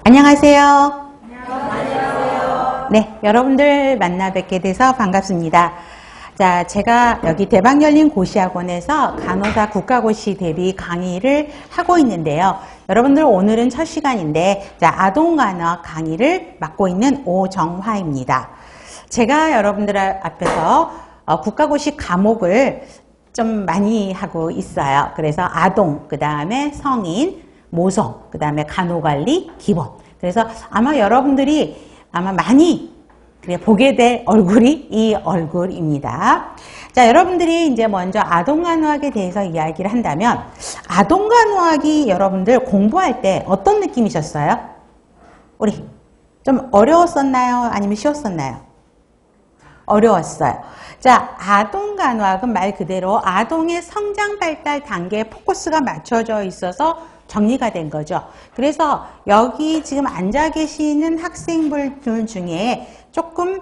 안녕하세요. 안녕하세요. 네, 여러분들 만나 뵙게 돼서 반갑습니다. 자, 제가 여기 대박열린 고시학원에서 간호사 국가고시 대비 강의를 하고 있는데요. 여러분들 오늘은 첫 시간인데, 자, 아동간호 강의를 맡고 있는 오정화입니다. 제가 여러분들 앞에서 국가고시 과목을 좀 많이 하고 있어요. 그래서 아동, 그 다음에 성인, 모성, 그 다음에 간호관리, 기본. 그래서 아마 여러분들이 아마 많이 보게 될 얼굴이 이 얼굴입니다. 자, 여러분들이 이제 먼저 아동간호학에 대해서 이야기를 한다면, 아동간호학이 여러분들 공부할 때 어떤 느낌이셨어요? 우리 좀 어려웠었나요? 아니면 쉬웠었나요? 어려웠어요. 자, 아동간호학은 말 그대로 아동의 성장 발달 단계에 포커스가 맞춰져 있어서 정리가 된 거죠. 그래서 여기 지금 앉아 계시는 학생분들 중에 조금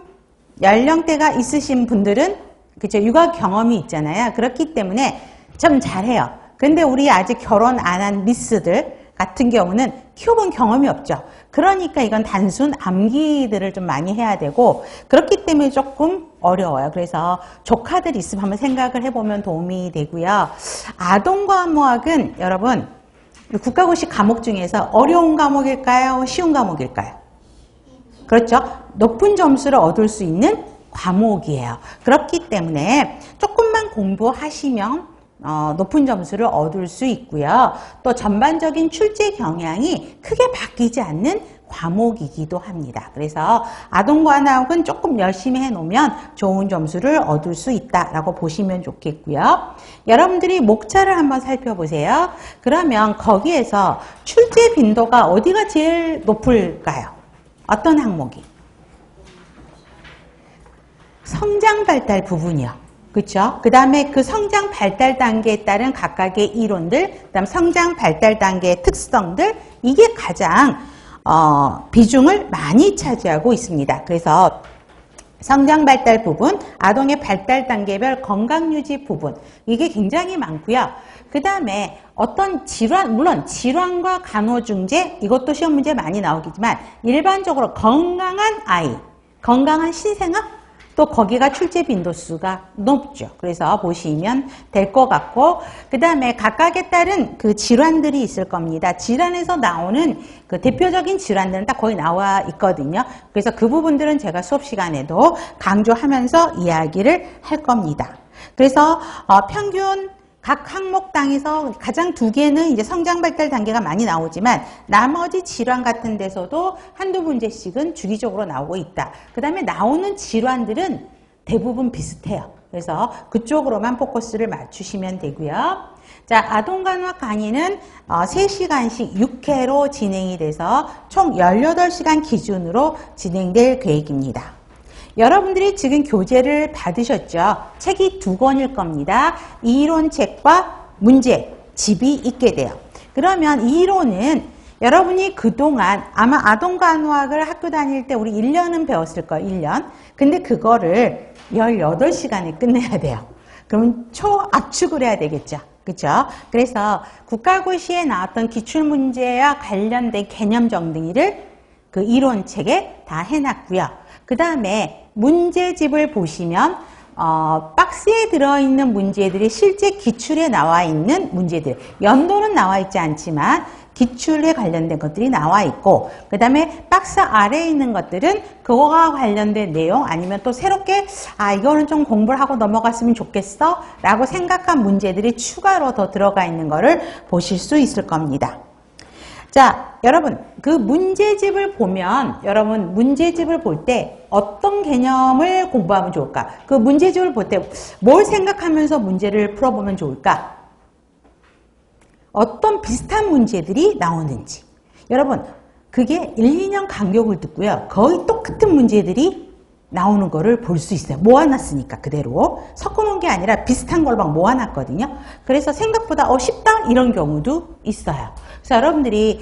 연령대가 있으신 분들은 그죠, 육아 경험이 있잖아요. 그렇기 때문에 좀 잘해요. 근데 우리 아직 결혼 안 한 미스들 같은 경우는 키워본 경험이 없죠. 그러니까 이건 단순 암기들을 좀 많이 해야 되고, 그렇기 때문에 조금 어려워요. 그래서 조카들 있으면 한번 생각을 해보면 도움이 되고요. 아동과목은 여러분 국가고시 과목 중에서 어려운 과목일까요? 쉬운 과목일까요? 그렇죠. 높은 점수를 얻을 수 있는 과목이에요. 그렇기 때문에 조금만 공부하시면 높은 점수를 얻을 수 있고요. 또 전반적인 출제 경향이 크게 바뀌지 않는 과목이기도 합니다. 그래서 아동간호학은 조금 열심히 해놓으면 좋은 점수를 얻을 수 있다라고 보시면 좋겠고요. 여러분들이 목차를 한번 살펴보세요. 그러면 거기에서 출제 빈도가 어디가 제일 높을까요? 어떤 항목이? 성장 발달 부분이요. 그렇죠? 그 다음에 그 성장 발달 단계에 따른 각각의 이론들, 그 다음 성장 발달 단계의 특성들, 이게 가장 비중을 많이 차지하고 있습니다. 그래서 성장 발달 부분, 아동의 발달 단계별 건강 유지 부분, 이게 굉장히 많고요. 그 다음에 어떤 질환, 물론 질환과 간호중재, 이것도 시험 문제 많이 나오겠지만 일반적으로 건강한 아이, 건강한 신생아, 또 거기가 출제 빈도수가 높죠. 그래서 보시면 될 것 같고, 그 다음에 각각에 따른 그 질환들이 있을 겁니다. 질환에서 나오는 그 대표적인 질환들은 딱 거의 나와 있거든요. 그래서 그 부분들은 제가 수업 시간에도 강조하면서 이야기를 할 겁니다. 그래서 평균 각 항목당에서 가장 두 개는 이제 성장 발달 단계가 많이 나오지만 나머지 질환 같은 데서도 한두 문제씩은 주기적으로 나오고 있다. 그 다음에 나오는 질환들은 대부분 비슷해요. 그래서 그쪽으로만 포커스를 맞추시면 되고요. 자, 아동간호학 강의는 3시간씩 6회로 진행이 돼서 총 18시간 기준으로 진행될 계획입니다. 여러분들이 지금 교재를 받으셨죠? 책이 2권일 겁니다. 이론책과 문제집이 있게 돼요. 그러면 이론은 여러분이 그동안 아마 아동간호학을 학교 다닐 때 우리 1년은 배웠을 거예요. 1년. 근데 그거를 18시간에 끝내야 돼요. 그럼 초압축을 해야 되겠죠. 그렇죠? 그래서 국가고시에 나왔던 기출문제와 관련된 개념 정리를 그 이론책에 다 해놨고요. 그 다음에 문제집을 보시면 박스에 들어있는 문제들이 실제 기출에 나와 있는 문제들, 연도는 나와 있지 않지만 기출에 관련된 것들이 나와 있고, 그 다음에 박스 아래에 있는 것들은 그거와 관련된 내용, 아니면 또 새롭게 이거는 좀 공부를 하고 넘어갔으면 좋겠어 라고 생각한 문제들이 추가로 더 들어가 있는 거를 보실 수 있을 겁니다. 자, 여러분, 그 문제집을 보면, 여러분, 문제집을 볼 때 어떤 개념을 공부하면 좋을까? 그 문제집을 볼 때 뭘 생각하면서 문제를 풀어보면 좋을까? 어떤 비슷한 문제들이 나오는지. 여러분, 그게 1, 2년 간격을 듣고요. 거의 똑같은 문제들이 나오는 거를 볼 수 있어요. 모아놨으니까 그대로. 섞어놓은 게 아니라 비슷한 걸 막 모아놨거든요. 그래서 생각보다 쉽다? 이런 경우도 있어요. 그래서 여러분들이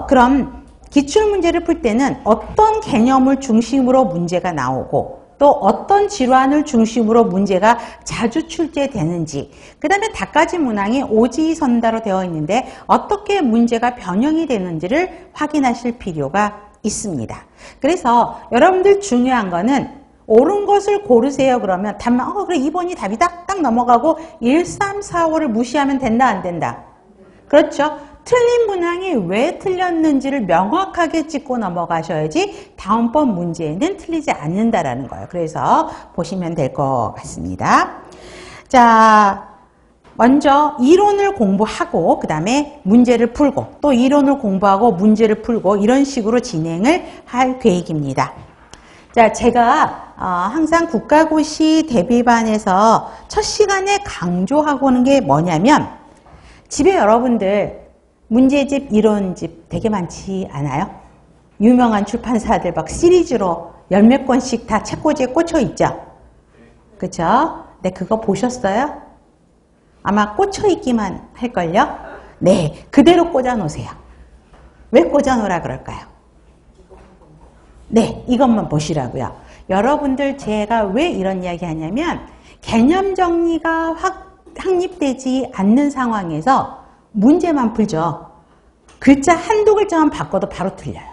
그럼 기출문제를 풀 때는 어떤 개념을 중심으로 문제가 나오고 또 어떤 질환을 중심으로 문제가 자주 출제되는지, 그 다음에 닦아지 문항이 오지선다로 되어 있는데 어떻게 문제가 변형이 되는지를 확인하실 필요가 있습니다. 그래서 여러분들 중요한 거는 옳은 것을 고르세요. 그러면 답만 그래 2번이 답이다 딱 넘어가고 1, 3, 4, 5를 무시하면 된다 안 된다? 그렇죠. 틀린 문항이 왜 틀렸는지를 명확하게 짚고 넘어가셔야지 다음번 문제에는 틀리지 않는다라는 거예요. 그래서 보시면 될 것 같습니다. 자, 먼저 이론을 공부하고 그 다음에 문제를 풀고 또 이론을 공부하고 문제를 풀고 이런 식으로 진행을 할 계획입니다. 자, 제가 항상 국가고시 대비반에서 첫 시간에 강조하고 오는 게 뭐냐면 집에 여러분들 문제집, 이론집 되게 많지 않아요? 유명한 출판사들 막 시리즈로 열 몇 권씩 다 책꽂이에 꽂혀 있죠? 그쵸? 네, 그거 보셨어요? 아마 꽂혀 있기만 할걸요? 네, 그대로 꽂아 놓으세요. 왜 꽂아 놓으라 그럴까요? 네, 이것만 보시라고요. 여러분들 제가 왜 이런 이야기 하냐면 개념 정리가 확립되지 않는 상황에서 문제만 풀죠. 글자 한두 글자만 바꿔도 바로 틀려요.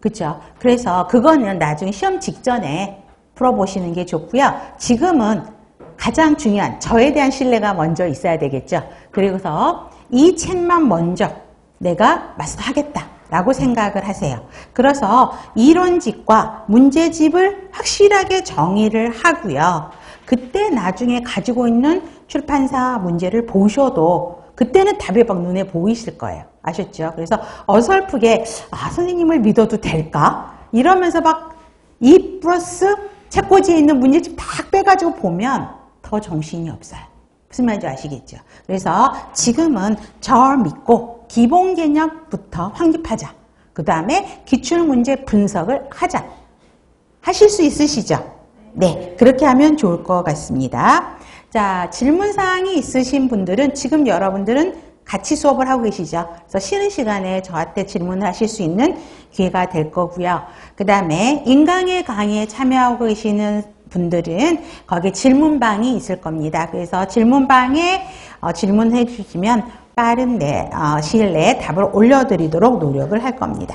그렇죠? 그래서 그거는 나중에 시험 직전에 풀어보시는 게 좋고요. 지금은 가장 중요한 저에 대한 신뢰가 먼저 있어야 되겠죠. 그리고서 이 책만 먼저 내가 마스터하겠다라고 생각을 하세요. 그래서 이론집과 문제집을 확실하게 정의를 하고요. 그때 나중에 가지고 있는 출판사 문제를 보셔도 그때는 답이 막 눈에 보이실 거예요. 아셨죠? 그래서 어설프게 선생님을 믿어도 될까? 이러면서 막 2 플러스 책꽂이에 있는 문제집 다 빼가지고 보면 더 정신이 없어요. 무슨 말인지 아시겠죠? 그래서 지금은 저 믿고 기본 개념부터 확립하자. 그 다음에 기출문제 분석을 하자. 하실 수 있으시죠? 네, 그렇게 하면 좋을 것 같습니다. 자, 질문사항이 있으신 분들은 지금 여러분들은 같이 수업을 하고 계시죠. 그래서 쉬는 시간에 저한테 질문을 하실 수 있는 기회가 될 거고요. 그 다음에 인강의 강의에 참여하고 계시는 분들은 거기 질문방이 있을 겁니다. 그래서 질문방에 질문해 주시면 빠른 시일 내에 답을 올려드리도록 노력을 할 겁니다.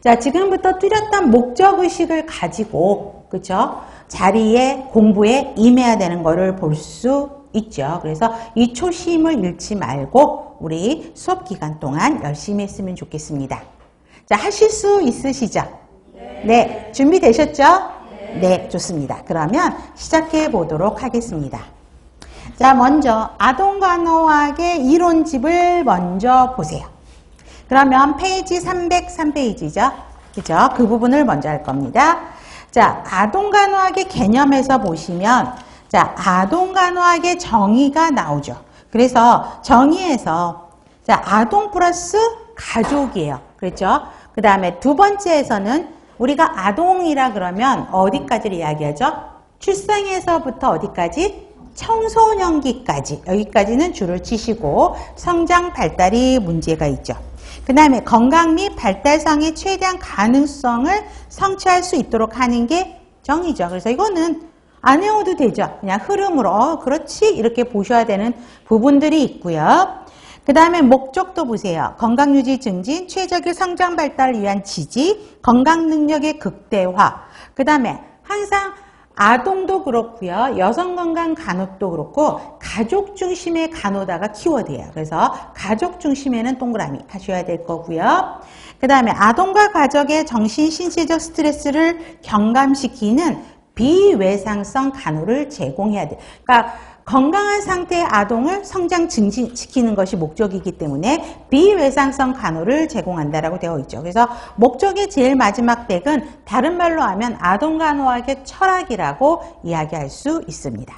자, 지금부터 뚜렷한 목적의식을 가지고, 그죠? 자리에 공부에 임해야 되는 거를 볼 수 있죠. 그래서 이 초심을 잃지 말고 우리 수업 기간 동안 열심히 했으면 좋겠습니다. 자, 하실 수 있으시죠? 네. 준비되셨죠? 네, 좋습니다. 그러면 시작해 보도록 하겠습니다. 자, 먼저 아동간호학의 이론집을 먼저 보세요. 그러면 페이지 303페이지죠. 그죠? 그 부분을 먼저 할 겁니다. 자, 아동간호학의 개념에서 보시면 자, 아동간호학의 정의가 나오죠. 그래서 정의에서 자, 아동 플러스 가족이에요. 그렇죠? 그 다음에 두 번째에서는 우리가 아동이라 그러면 어디까지를 이야기하죠? 출생에서부터 어디까지? 청소년기까지. 여기까지는 줄을 치시고 성장 발달이 문제가 있죠. 그 다음에 건강 및 발달상의 최대한 가능성을 성취할 수 있도록 하는 게 정의죠. 그래서 이거는 안 외워도 되죠. 그냥 흐름으로 그렇지 이렇게 보셔야 되는 부분들이 있고요. 그 다음에 목적도 보세요. 건강유지 증진, 최적의 성장 발달을 위한 지지, 건강 능력의 극대화. 그 다음에 항상 아동도 그렇고요. 여성건강 간호도 그렇고 가족 중심의 간호다가 키워드예요. 그래서 가족 중심에는 동그라미 하셔야 될 거고요. 그 다음에 아동과 가족의 정신, 신체적 스트레스를 경감시키는 비외상성 간호를 제공해야 돼요. 그러니까 건강한 상태의 아동을 성장 증진시키는 것이 목적이기 때문에 비외상성 간호를 제공한다라고 되어 있죠. 그래서 목적의 제일 마지막 댁은 다른 말로 하면 아동간호학의 철학이라고 이야기할 수 있습니다.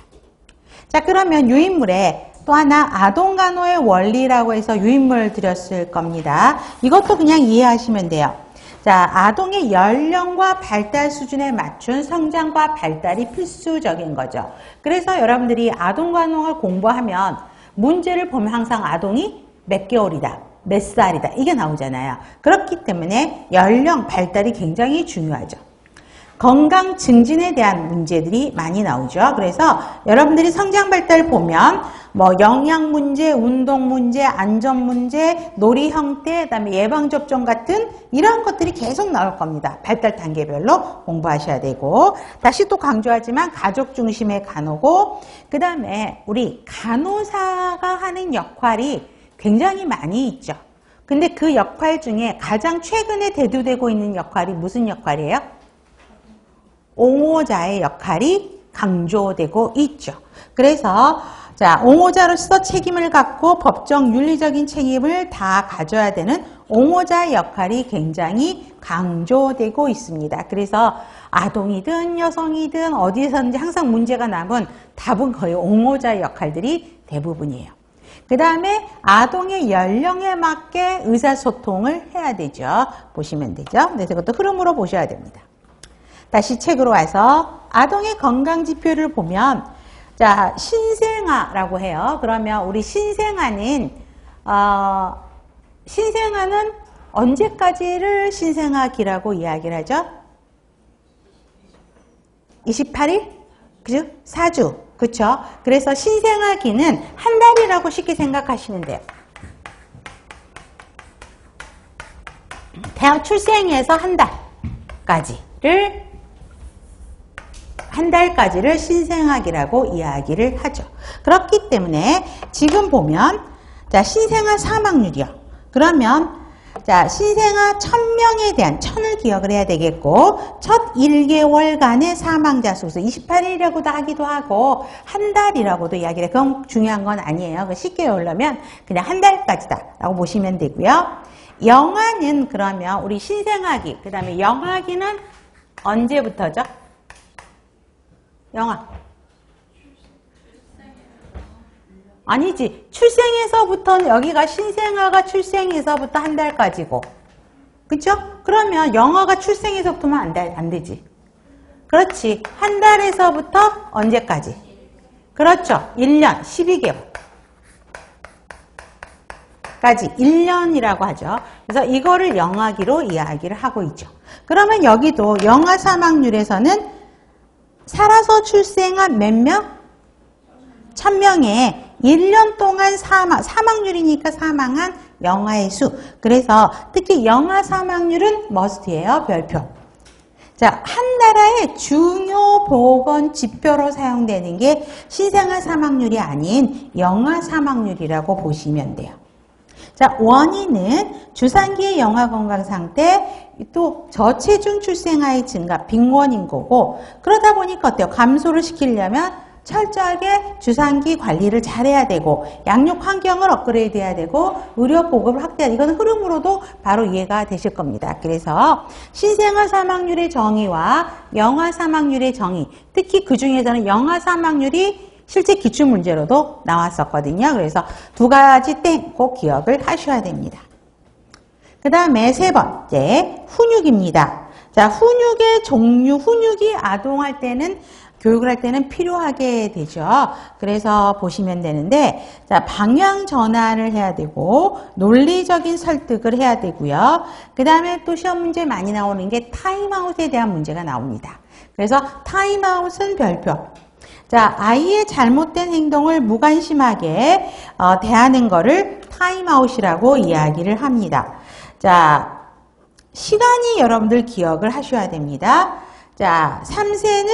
자, 그러면 유인물에 또 하나 아동간호의 원리라고 해서 유인물 드렸을 겁니다. 이것도 그냥 이해하시면 돼요. 자, 아동의 연령과 발달 수준에 맞춘 성장과 발달이 필수적인 거죠. 그래서 여러분들이 아동간호를 공부하면 문제를 보면 항상 아동이 몇 개월이다, 몇 살이다 이게 나오잖아요. 그렇기 때문에 연령, 발달이 굉장히 중요하죠. 건강 증진에 대한 문제들이 많이 나오죠. 그래서 여러분들이 성장 발달 보면 뭐 영양 문제, 운동 문제, 안전 문제, 놀이 형태, 그다음에 예방 접종 같은 이러한 것들이 계속 나올 겁니다. 발달 단계별로 공부하셔야 되고, 다시 또 강조하지만 가족 중심의 간호고, 그다음에 우리 간호사가 하는 역할이 굉장히 많이 있죠. 근데 그 역할 중에 가장 최근에 대두되고 있는 역할이 무슨 역할이에요? 옹호자의 역할이 강조되고 있죠. 그래서 자, 옹호자로서 책임을 갖고 법정 윤리적인 책임을 다 가져야 되는 옹호자의 역할이 굉장히 강조되고 있습니다. 그래서 아동이든 여성이든 어디서든지 항상 문제가 나면 답은 거의 옹호자의 역할들이 대부분이에요. 그 다음에 아동의 연령에 맞게 의사소통을 해야 되죠. 보시면 되죠. 그래서 이것도 흐름으로 보셔야 됩니다. 다시 책으로 와서 아동의 건강지표를 보면, 자, 신생아라고 해요. 그러면 우리 신생아는 언제까지를 신생아기라고 이야기를 하죠? 28일? 그죠? 4주. 그쵸? 그래서 신생아기는 한 달이라고 쉽게 생각하시면 돼요. 태아 출생에서 한 달까지를 신생아기라고 이야기를 하죠. 그렇기 때문에 지금 보면, 자, 신생아 사망률이요. 그러면 자, 신생아 1000명에 대한 1000을 기억을 해야 되겠고, 첫 1개월간의 사망자 수, 28일이라고도 하기도 하고 한 달이라고도 이야기를 해요. 그건 중요한 건 아니에요. 쉽게 외우려면 그냥 한 달까지다 라고 보시면 되고요. 영아는 그러면 우리 신생아기, 그 다음에 영아기는 언제부터죠? 영아. 아니지. 출생에서부터는 여기가 신생아가 출생에서부터 한 달까지고. 그쵸? 그러면 영아가 출생에서부터만 안 되지. 그렇지. 한 달에서부터 언제까지? 그렇죠. 1년, 12개월. 까지 1년이라고 하죠. 그래서 이거를 영아기로 이야기를 하고 있죠. 그러면 여기도 영아 사망률에서는 살아서 출생한 몇 명? 1000명에 1년 동안 사망률이니까 사망한 영아의 수. 그래서 특히 영아 사망률은 머스트예요. 별표. 자, 한 나라의 중요 보건 지표로 사용되는 게 신생아 사망률이 아닌 영아 사망률이라고 보시면 돼요. 자, 원인은 주산기의 영아 건강 상태, 또 저체중 출생아의 증가, 빈곤인 거고, 그러다 보니까 어때요? 감소를 시키려면 철저하게 주산기 관리를 잘해야 되고, 양육 환경을 업그레이드 해야 되고, 의료 보급을 확대해야 되고, 이건 흐름으로도 바로 이해가 되실 겁니다. 그래서 신생아 사망률의 정의와 영아 사망률의 정의, 특히 그 중에서는 영아 사망률이 실제 기출문제로도 나왔었거든요. 그래서 두 가지 땡 꼭 기억을 하셔야 됩니다. 그 다음에 세 번째, 훈육입니다. 자, 훈육의 종류, 훈육이 아동할 때는, 교육을 할 때는 필요하게 되죠. 그래서 보시면 되는데, 자, 방향 전환을 해야 되고, 논리적인 설득을 해야 되고요. 그 다음에 또 시험 문제 많이 나오는 게 타임아웃에 대한 문제가 나옵니다. 그래서 타임아웃은 별표. 자, 아이의 잘못된 행동을 무관심하게 대하는 거를 타임아웃이라고 이야기를 합니다. 자, 시간이 여러분들 기억을 하셔야 됩니다. 자, 3세는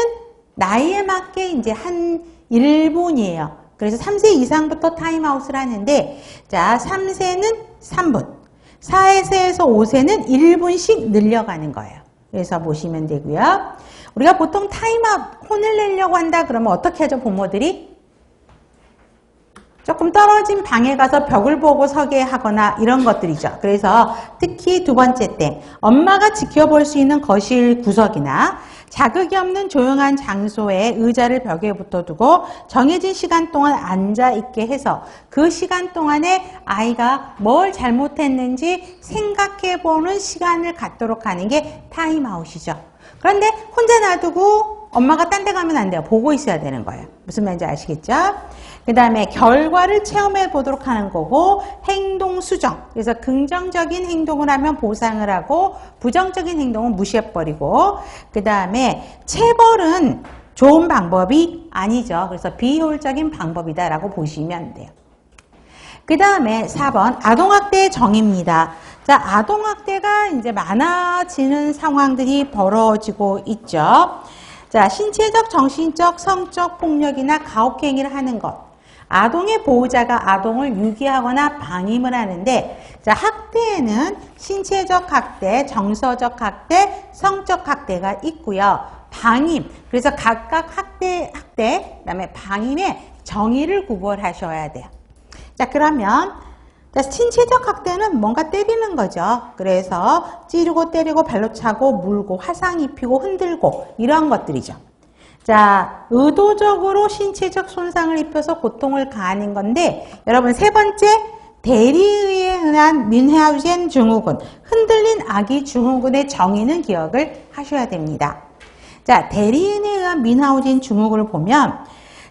나이에 맞게 이제 한 1분이에요. 그래서 3세 이상부터 타임아웃을 하는데, 자, 3세는 3분, 4세에서 5세는 1분씩 늘려가는 거예요. 그래서 보시면 되고요. 우리가 보통 타임아웃, 혼을 내려고 한다 그러면 어떻게 하죠, 부모들이? 조금 떨어진 방에 가서 벽을 보고 서게 하거나 이런 것들이죠. 그래서 특히 두 번째 때 엄마가 지켜볼 수 있는 거실 구석이나 자극이 없는 조용한 장소에 의자를 벽에 붙어두고 정해진 시간 동안 앉아있게 해서 그 시간 동안에 아이가 뭘 잘못했는지 생각해보는 시간을 갖도록 하는 게 타임아웃이죠. 그런데 혼자 놔두고 엄마가 딴 데 가면 안 돼요. 보고 있어야 되는 거예요. 무슨 말인지 아시겠죠? 그 다음에 결과를 체험해 보도록 하는 거고, 행동 수정. 그래서 긍정적인 행동을 하면 보상을 하고, 부정적인 행동은 무시해버리고, 그 다음에 체벌은 좋은 방법이 아니죠. 그래서 비효율적인 방법이다라고 보시면 돼요. 그 다음에 4번 아동학대의 정의입니다. 자, 아동학대가 이제 많아지는 상황들이 벌어지고 있죠. 자, 신체적, 정신적, 성적 폭력이나 가혹행위를 하는 것. 아동의 보호자가 아동을 유기하거나 방임을 하는데, 자, 학대에는 신체적 학대, 정서적 학대, 성적 학대가 있고요. 방임, 그래서 각각 학대, 그다음에 방임의 정의를 구별하셔야 돼요. 자, 그러면 신체적 학대는 뭔가 때리는 거죠. 그래서 찌르고 때리고 발로 차고 물고 화상 입히고 흔들고 이런 것들이죠. 자, 의도적으로 신체적 손상을 입혀서 고통을 가하는 건데, 여러분 세 번째 대리의에 의한 민하우젠 증후군, 흔들린 아기 증후군의 정의는 기억을 하셔야 됩니다. 자, 대리인에 의한 민하우젠 증후군을 보면,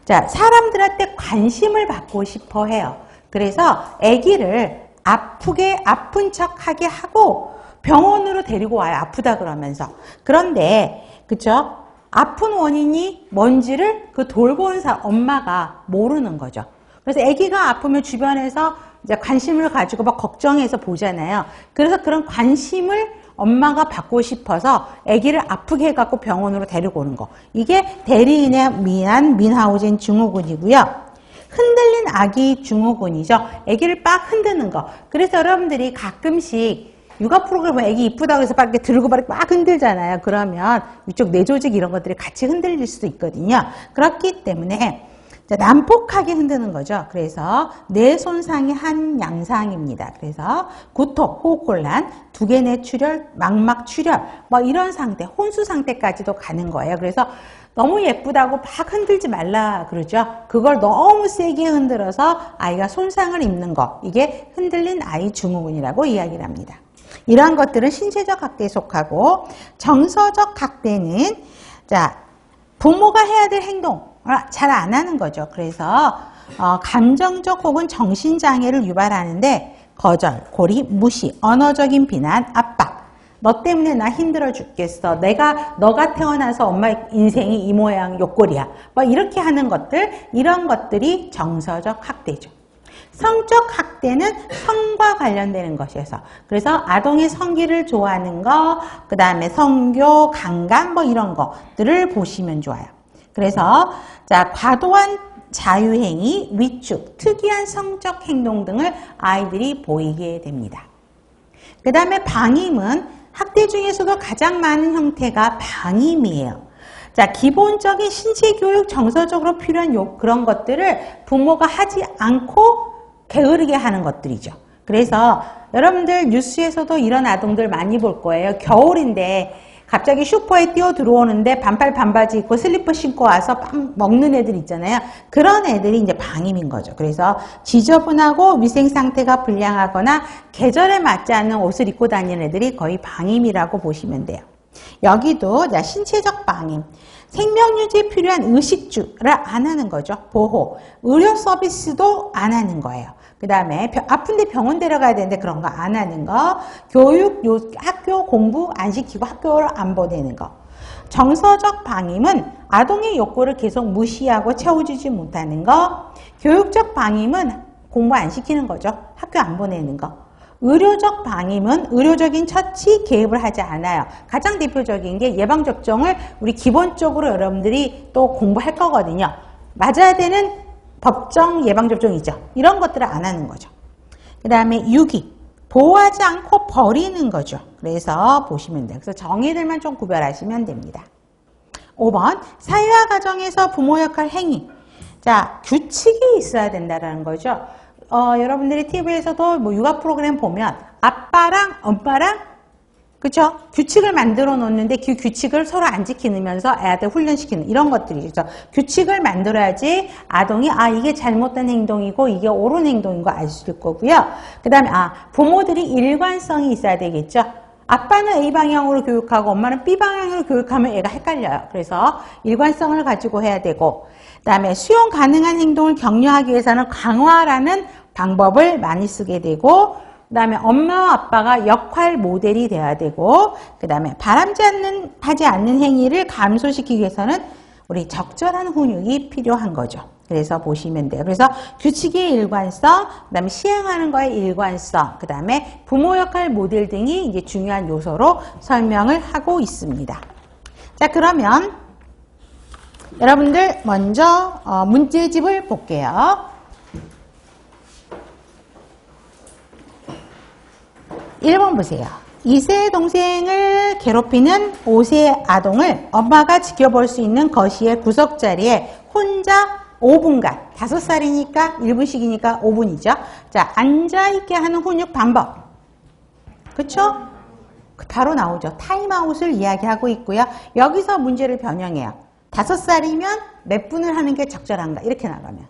자, 사람들한테 관심을 받고 싶어 해요. 그래서 아기를 아픈 척 하게 하고 병원으로 데리고 와요. 아프다 그러면서. 그런데, 그쵸? 아픈 원인이 뭔지를 그 돌보는 엄마가 모르는 거죠. 그래서 아기가 아프면 주변에서 이제 관심을 가지고 막 걱정해서 보잖아요. 그래서 그런 관심을 엄마가 받고 싶어서 아기를 아프게 해갖고 병원으로 데리고 오는 거. 이게 대리인에 의한 민하우젠 증후군이고요. 흔들린 아기 증후군이죠. 아기를 빡 흔드는 거. 그래서 여러분들이 가끔씩 육아 프로그램 아기 이쁘다고 해서 막 이렇게 들고 막 흔들잖아요. 그러면 이쪽 뇌조직 이런 것들이 같이 흔들릴 수도 있거든요. 그렇기 때문에 난폭하게 흔드는 거죠. 그래서 뇌 손상이 한 양상입니다. 그래서 구토, 호흡곤란, 두개 내 출혈, 망막 출혈, 뭐 이런 상태, 혼수 상태까지도 가는 거예요. 그래서 너무 예쁘다고 막 흔들지 말라 그러죠. 그걸 너무 세게 흔들어서 아이가 손상을 입는 거, 이게 흔들린 아이 증후군이라고 이야기를 합니다. 이러한 것들은 신체적 학대에 속하고, 정서적 학대는 자, 부모가 해야 될 행동을 잘 안 하는 거죠. 그래서 감정적 혹은 정신장애를 유발하는데, 거절, 고리, 무시, 언어적인 비난, 압박. 너 때문에 나 힘들어 죽겠어. 너가 태어나서 엄마 인생이 이 모양 요꼴이야. 뭐 이렇게 하는 것들, 이런 것들이 정서적 학대죠. 성적 학대는 성과 관련되는 것이어서, 그래서 아동의 성기를 좋아하는 거, 그 다음에 성교, 강간 뭐 이런 것들을 보시면 좋아요. 그래서 자, 과도한 자유행위, 위축, 특이한 성적 행동 등을 아이들이 보이게 됩니다. 그 다음에 방임은 학대 중에서도 가장 많은 형태가 방임이에요. 자, 기본적인 신체 교육, 정서적으로 필요한 그런 것들을 부모가 하지 않고 게으르게 하는 것들이죠. 그래서 여러분들 뉴스에서도 이런 아동들 많이 볼 거예요. 겨울인데 갑자기 슈퍼에 뛰어 들어오는데 반팔 반바지 입고 슬리퍼 신고 와서 빵 먹는 애들 있잖아요. 그런 애들이 이제 방임인 거죠. 그래서 지저분하고 위생 상태가 불량하거나 계절에 맞지 않는 옷을 입고 다니는 애들이 거의 방임이라고 보시면 돼요. 여기도 신체적 방임, 생명유지에 필요한 의식주를 안 하는 거죠. 보호, 의료 서비스도 안 하는 거예요. 그 다음에 아픈데 병원 데려가야 되는데 그런 거 안 하는 거, 교육, 학교 공부 안 시키고 학교를 안 보내는 거. 정서적 방임은 아동의 욕구를 계속 무시하고 채워주지 못하는 거. 교육적 방임은 공부 안 시키는 거죠. 학교 안 보내는 거. 의료적 방임은 의료적인 처치 개입을 하지 않아요. 가장 대표적인 게 예방접종을 우리 기본적으로 여러분들이 또 공부할 거거든요. 맞아야 되는 법정 예방접종이죠. 이런 것들을 안 하는 거죠. 그 다음에 유기, 보호하지 않고 버리는 거죠. 그래서 보시면 돼요. 그래서 정의들만 좀 구별하시면 됩니다. 5번, 사회화 과정에서 부모 역할 행위. 자, 규칙이 있어야 된다는 거죠. 여러분들이 TV에서도 뭐 육아 프로그램 보면 아빠랑 엄마랑 그렇죠? 규칙을 만들어 놓는데 그 규칙을 서로 안 지키면서 애한테 훈련시키는 이런 것들이죠. 규칙을 만들어야지 아동이 이게 잘못된 행동이고 이게 옳은 행동인 거 알 수 있을 거고요. 그 다음에 부모들이 일관성이 있어야 되겠죠. 아빠는 A 방향으로 교육하고 엄마는 B 방향으로 교육하면 애가 헷갈려요. 그래서 일관성을 가지고 해야 되고, 그 다음에 수용 가능한 행동을 격려하기 위해서는 강화라는 방법을 많이 쓰게 되고, 그 다음에 엄마와 아빠가 역할 모델이 돼야 되고, 그 다음에 하지 않는 행위를 감소시키기 위해서는 우리 적절한 훈육이 필요한 거죠. 그래서 보시면 돼요. 그래서 규칙의 일관성, 그 다음에 시행하는 거의 일관성, 그 다음에 부모 역할 모델 등이 이제 중요한 요소로 설명을 하고 있습니다. 자, 그러면 여러분들 먼저 문제집을 볼게요. 1번 보세요. 2세 동생을 괴롭히는 5세 아동을 엄마가 지켜볼 수 있는 거실의 구석자리에 혼자 5분간, 5살이니까 1분씩이니까 5분이죠. 자, 앉아있게 하는 훈육 방법. 그쵸? 바로 나오죠. 타임아웃을 이야기하고 있고요. 여기서 문제를 변형해요. 5살이면 몇 분을 하는 게 적절한가? 이렇게 나가면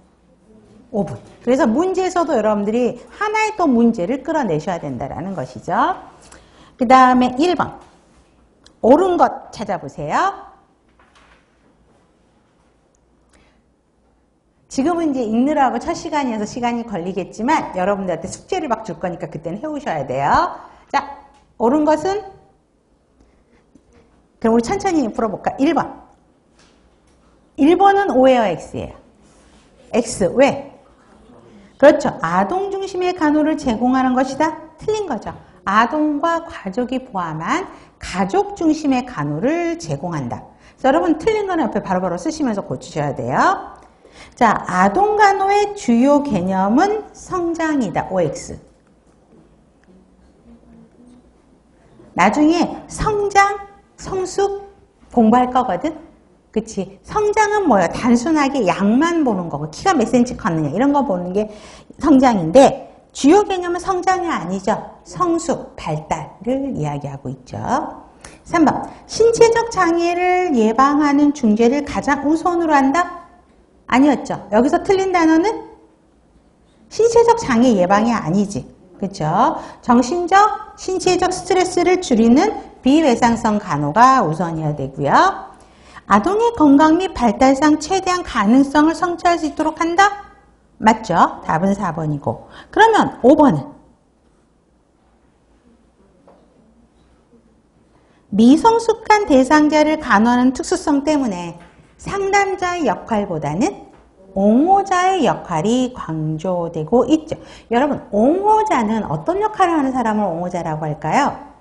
5분. 그래서 문제에서도 여러분들이 하나의 또 문제를 끌어내셔야 된다는 것이죠. 그 다음에 1번. 옳은 것 찾아보세요. 지금은 이제 읽느라고 첫 시간이어서 시간이 걸리겠지만 여러분들한테 숙제를 막 줄 거니까 그때는 해오셔야 돼요. 자, 옳은 것은? 그럼 우리 천천히 풀어볼까? 1번. 1번은 O예요, X예요? X. 왜? 그렇죠. 아동 중심의 간호를 제공하는 것이다? 틀린 거죠. 아동과 가족이 포함한 가족 중심의 간호를 제공한다. 그래서 여러분 틀린 거는 옆에 바로바로 쓰시면서 고치셔야 돼요. 자, 아동 간호의 주요 개념은 성장이다. OX. 나중에 성장, 성숙 공부할 거거든. 그치? 성장은 뭐예요? 단순하게 양만 보는 거고 키가 몇 cm 컸느냐 이런 거 보는 게 성장인데 주요 개념은 성장이 아니죠. 성숙, 발달을 이야기하고 있죠. 3번. 신체적 장애를 예방하는 중재를 가장 우선으로 한다? 아니었죠. 여기서 틀린 단어는 신체적 장애 예방이 아니지. 그렇죠? 정신적, 신체적 스트레스를 줄이는 비외상성 간호가 우선이어야 되고요. 아동의 건강 및 발달상 최대한 가능성을 성취할 수 있도록 한다? 맞죠? 답은 4번이고. 그러면 5번은? 미성숙한 대상자를 간호하는 특수성 때문에 상담자의 역할보다는 옹호자의 역할이 강조되고 있죠. 여러분, 옹호자는 어떤 역할을 하는 사람을 옹호자라고 할까요?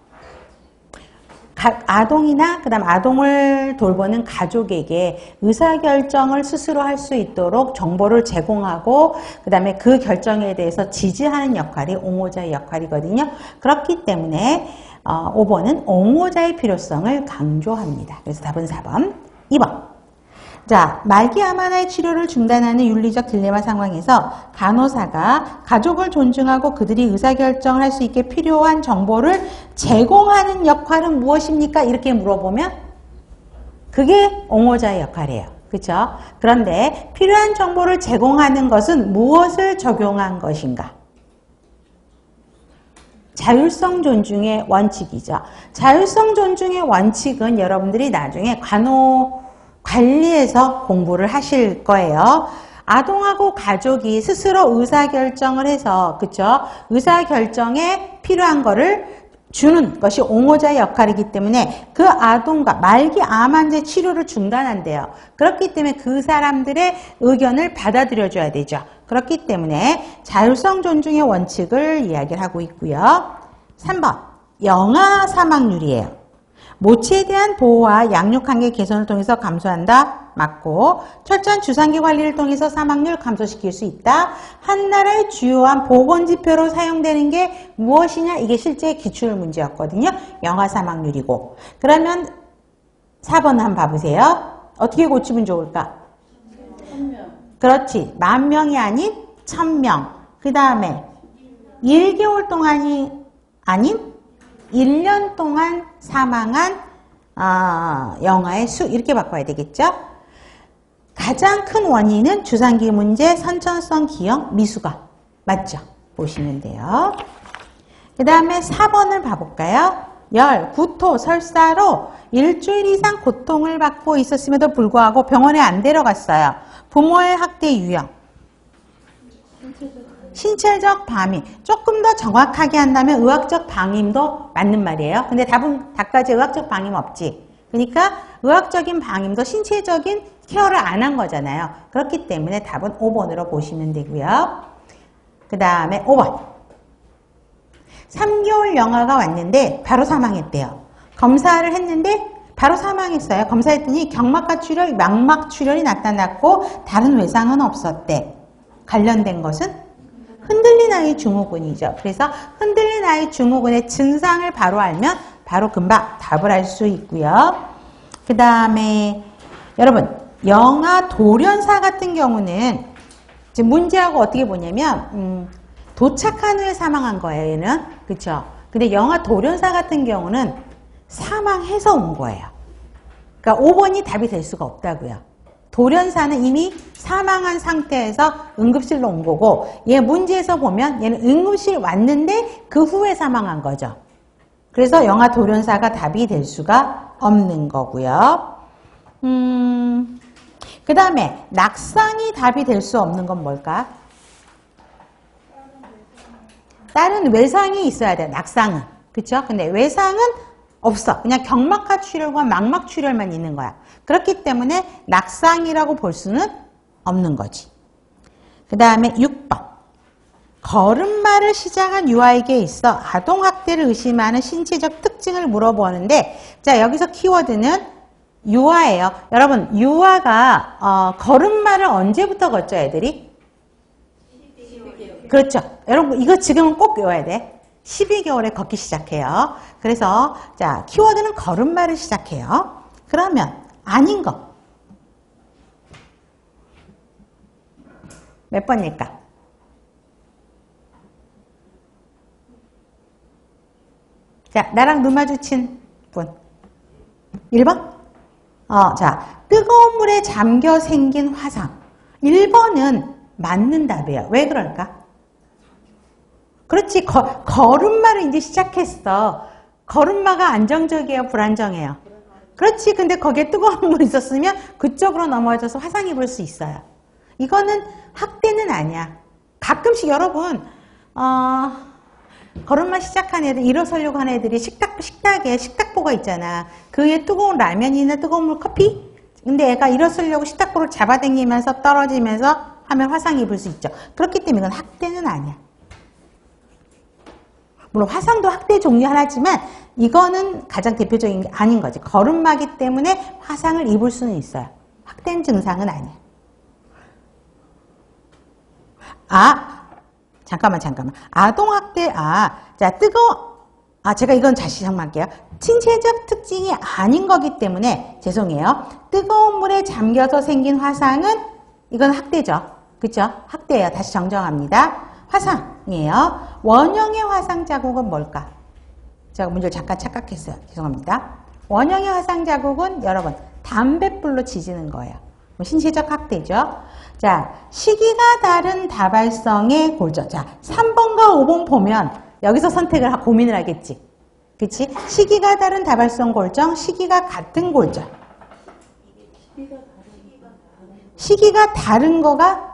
아동이나 그다음 아동을 돌보는 가족에게 의사결정을 스스로 할 수 있도록 정보를 제공하고 그다음에 그 결정에 대해서 지지하는 역할이 옹호자의 역할이거든요. 그렇기 때문에 5번은 옹호자의 필요성을 강조합니다. 그래서 답은 4번. 2번. 자, 말기 암환의 치료를 중단하는 윤리적 딜레마 상황에서 간호사가 가족을 존중하고 그들이 의사결정을 할 수 있게 필요한 정보를 제공하는 역할은 무엇입니까? 이렇게 물어보면 그게 옹호자의 역할이에요. 그렇죠? 그런데 필요한 정보를 제공하는 것은 무엇을 적용한 것인가? 자율성 존중의 원칙이죠. 자율성 존중의 원칙은 여러분들이 나중에 관리에서 공부를 하실 거예요. 아동하고 가족이 스스로 의사결정을 해서, 그쵸? 의사결정에 필요한 거를 주는 것이 옹호자의 역할이기 때문에 그 아동과 말기 암 환자 치료를 중단한대요. 그렇기 때문에 그 사람들의 의견을 받아들여줘야 되죠. 그렇기 때문에 자율성 존중의 원칙을 이야기를 하고 있고요. 3번, 영아 사망률이에요. 모치에 대한 보호와 양육관계 개선을 통해서 감소한다. 맞고, 철저한 주상기 관리를 통해서 사망률 감소시킬 수 있다. 한 나라의 주요한 보건지표로 사용되는 게 무엇이냐? 이게 실제 기출문제였거든요. 영아 사망률이고. 그러면 4번 한번 봐보세요. 어떻게 고치면 좋을까? 1000명. 그렇지. 10,000명이 아닌 1000명. 그 다음에 1개월 동안이 아닌 1년 동안 사망한 영아의 수 이렇게 바꿔야 되겠죠. 가장 큰 원인은 주상기 문제, 선천성 기형, 미수가 맞죠? 보시면 돼요. 그 다음에 4번을 봐볼까요? 열, 구토, 설사로 일주일 이상 고통을 받고 있었음에도 불구하고 병원에 안 데려갔어요. 부모의 학대 유형. 신체적 방임. 조금 더 정확하게 한다면 의학적 방임도 맞는 말이에요. 근데 답은 답까지 의학적 방임 없지. 그러니까 의학적인 방임도 신체적인 케어를 안 한 거잖아요. 그렇기 때문에 답은 5번으로 보시면 되고요. 그 다음에 5번. 3개월 영아가 왔는데 바로 사망했대요. 검사를 했는데 바로 사망했어요. 검사했더니 경막하 출혈, 망막 출혈이 나타났고 다른 외상은 없었대. 관련된 것은 흔들린 아이 증후군이죠. 그래서 흔들린 아이 증후군의 증상을 바로 알면 바로 금방 답을 알 수 있고요. 그 다음에 여러분 영아 돌연사 같은 경우는 지금 문제하고 어떻게 보냐면 도착한 후에 사망한 거예요. 얘는. 그렇죠? 근데 영아 돌연사 같은 경우는 사망해서 온 거예요. 그러니까 5번이 답이 될 수가 없다고요. 돌연사는 이미 사망한 상태에서 응급실로 온 거고 얘 문제에서 보면 얘는 응급실 왔는데 그 후에 사망한 거죠. 그래서 영아 돌연사가 답이 될 수가 없는 거고요. 그 다음에 낙상이 답이 될 수 없는 건 뭘까? 다른 외상이 있어야 돼. 낙상은. 그쵸? 근데 외상은 없어. 그냥 경막하 출혈과 망막 출혈만 있는 거야. 그렇기 때문에 낙상이라고 볼 수는 없는 거지. 그 다음에 6번. 걸음마를 시작한 유아에게 있어 아동학대를 의심하는 신체적 특징을 물어보는데 자 여기서 키워드는 유아예요. 여러분 유아가 걸음마를 언제부터 걷죠 애들이? 12개월. 그렇죠. 여러분 이거 지금은 꼭 외워야 돼. 12개월에 걷기 시작해요. 그래서 자 키워드는 걸음마를 시작해요. 그러면 아닌 거 몇 번일까? 자 나랑 눈 마주친 분 1번? 자 뜨거운 물에 잠겨 생긴 화상 1번은 맞는 답이에요. 왜 그럴까? 그렇지. 걸음마를 이제 시작했어. 걸음마가 안정적이에요? 불안정해요? 그렇지. 근데 거기에 뜨거운 물이 있었으면 그쪽으로 넘어져서 화상 입을 수 있어요. 이거는 학대는 아니야. 가끔씩 여러분 걸음마 시작한 애들, 일어서려고 하는 애들이 식탁에 식탁보가 있잖아. 그 위에 뜨거운 라면이나 뜨거운 물 커피? 근데 애가 일어서려고 식탁보를 잡아당기면서 떨어지면서 하면 화상 입을 수 있죠. 그렇기 때문에 이건 학대는 아니야. 물론 화상도 학대 종류 하나지만 이거는 가장 대표적인 게 아닌 거지. 걸음마기 때문에 화상을 입을 수는 있어요. 학대 증상은 아니야. 잠깐만. 아동학대, 자, 제가 이건 다시 설명할게요. 신체적 특징이 아닌 거기 때문에, 죄송해요. 뜨거운 물에 잠겨서 생긴 화상은, 이건 학대죠. 그쵸? 학대예요. 다시 정정합니다. 화상이에요. 원형의 화상 자국은 뭘까? 제가 문제를 잠깐 착각했어요. 죄송합니다. 원형의 화상 자국은 여러분, 담뱃불로 지지는 거예요. 신체적 학대죠. 자, 시기가 다른 다발성의 골절. 자, 3번과 5번 보면 여기서 선택을 고민을 하겠지. 그치? 시기가 다른 다발성 골절, 시기가 같은 골절. 시기가 다른 거가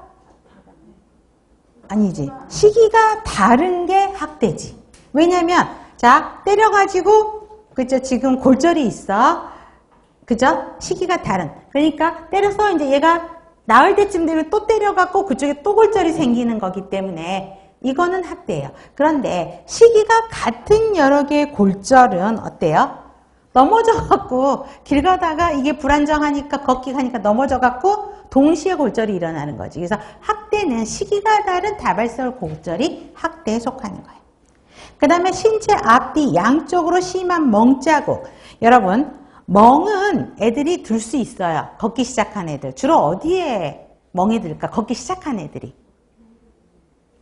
아니지. 시기가 다른 게 학대지. 왜냐면 자, 때려가지고 그죠? 지금 골절이 있어. 그죠? 시기가 다른. 그러니까 때려서 이제 얘가 나을 때쯤 되면 또 때려갖고 그쪽에 또 골절이 생기는 거기 때문에 이거는 학대예요. 그런데 시기가 같은 여러 개의 골절은 어때요? 넘어져갖고 길 가다가 이게 불안정하니까 걷기 가니까 넘어져갖고 동시에 골절이 일어나는 거지. 그래서 학대는 시기가 다른 다발성 골절이 학대에 속하는 거예요. 그 다음에 신체 앞뒤 양쪽으로 심한 멍자국. 여러분 멍은 애들이 들 수 있어요. 걷기 시작한 애들. 주로 어디에 멍이 들까? 걷기 시작한 애들이.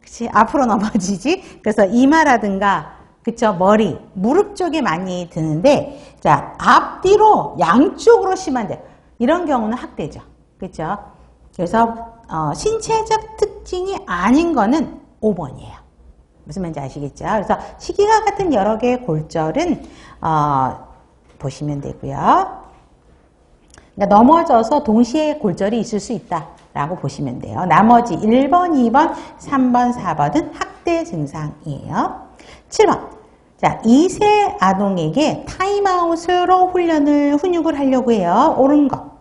그치? 앞으로 넘어지지? 그래서 이마라든가, 그쵸? 머리, 무릎 쪽에 많이 드는데, 자, 앞뒤로 양쪽으로 심한데, 이런 경우는 학대죠. 그쵸? 그래서, 신체적 특징이 아닌 거는 5번이에요. 무슨 말인지 아시겠죠? 그래서 시기가 같은 여러 개의 골절은 보시면 되고요. 그러니까 넘어져서 동시에 골절이 있을 수 있다라고 보시면 돼요. 나머지 1번, 2번, 3번, 4번은 학대 증상이에요. 7번. 자, 2세 아동에게 타임아웃으로 훈육을 하려고 해요. 옳은 거.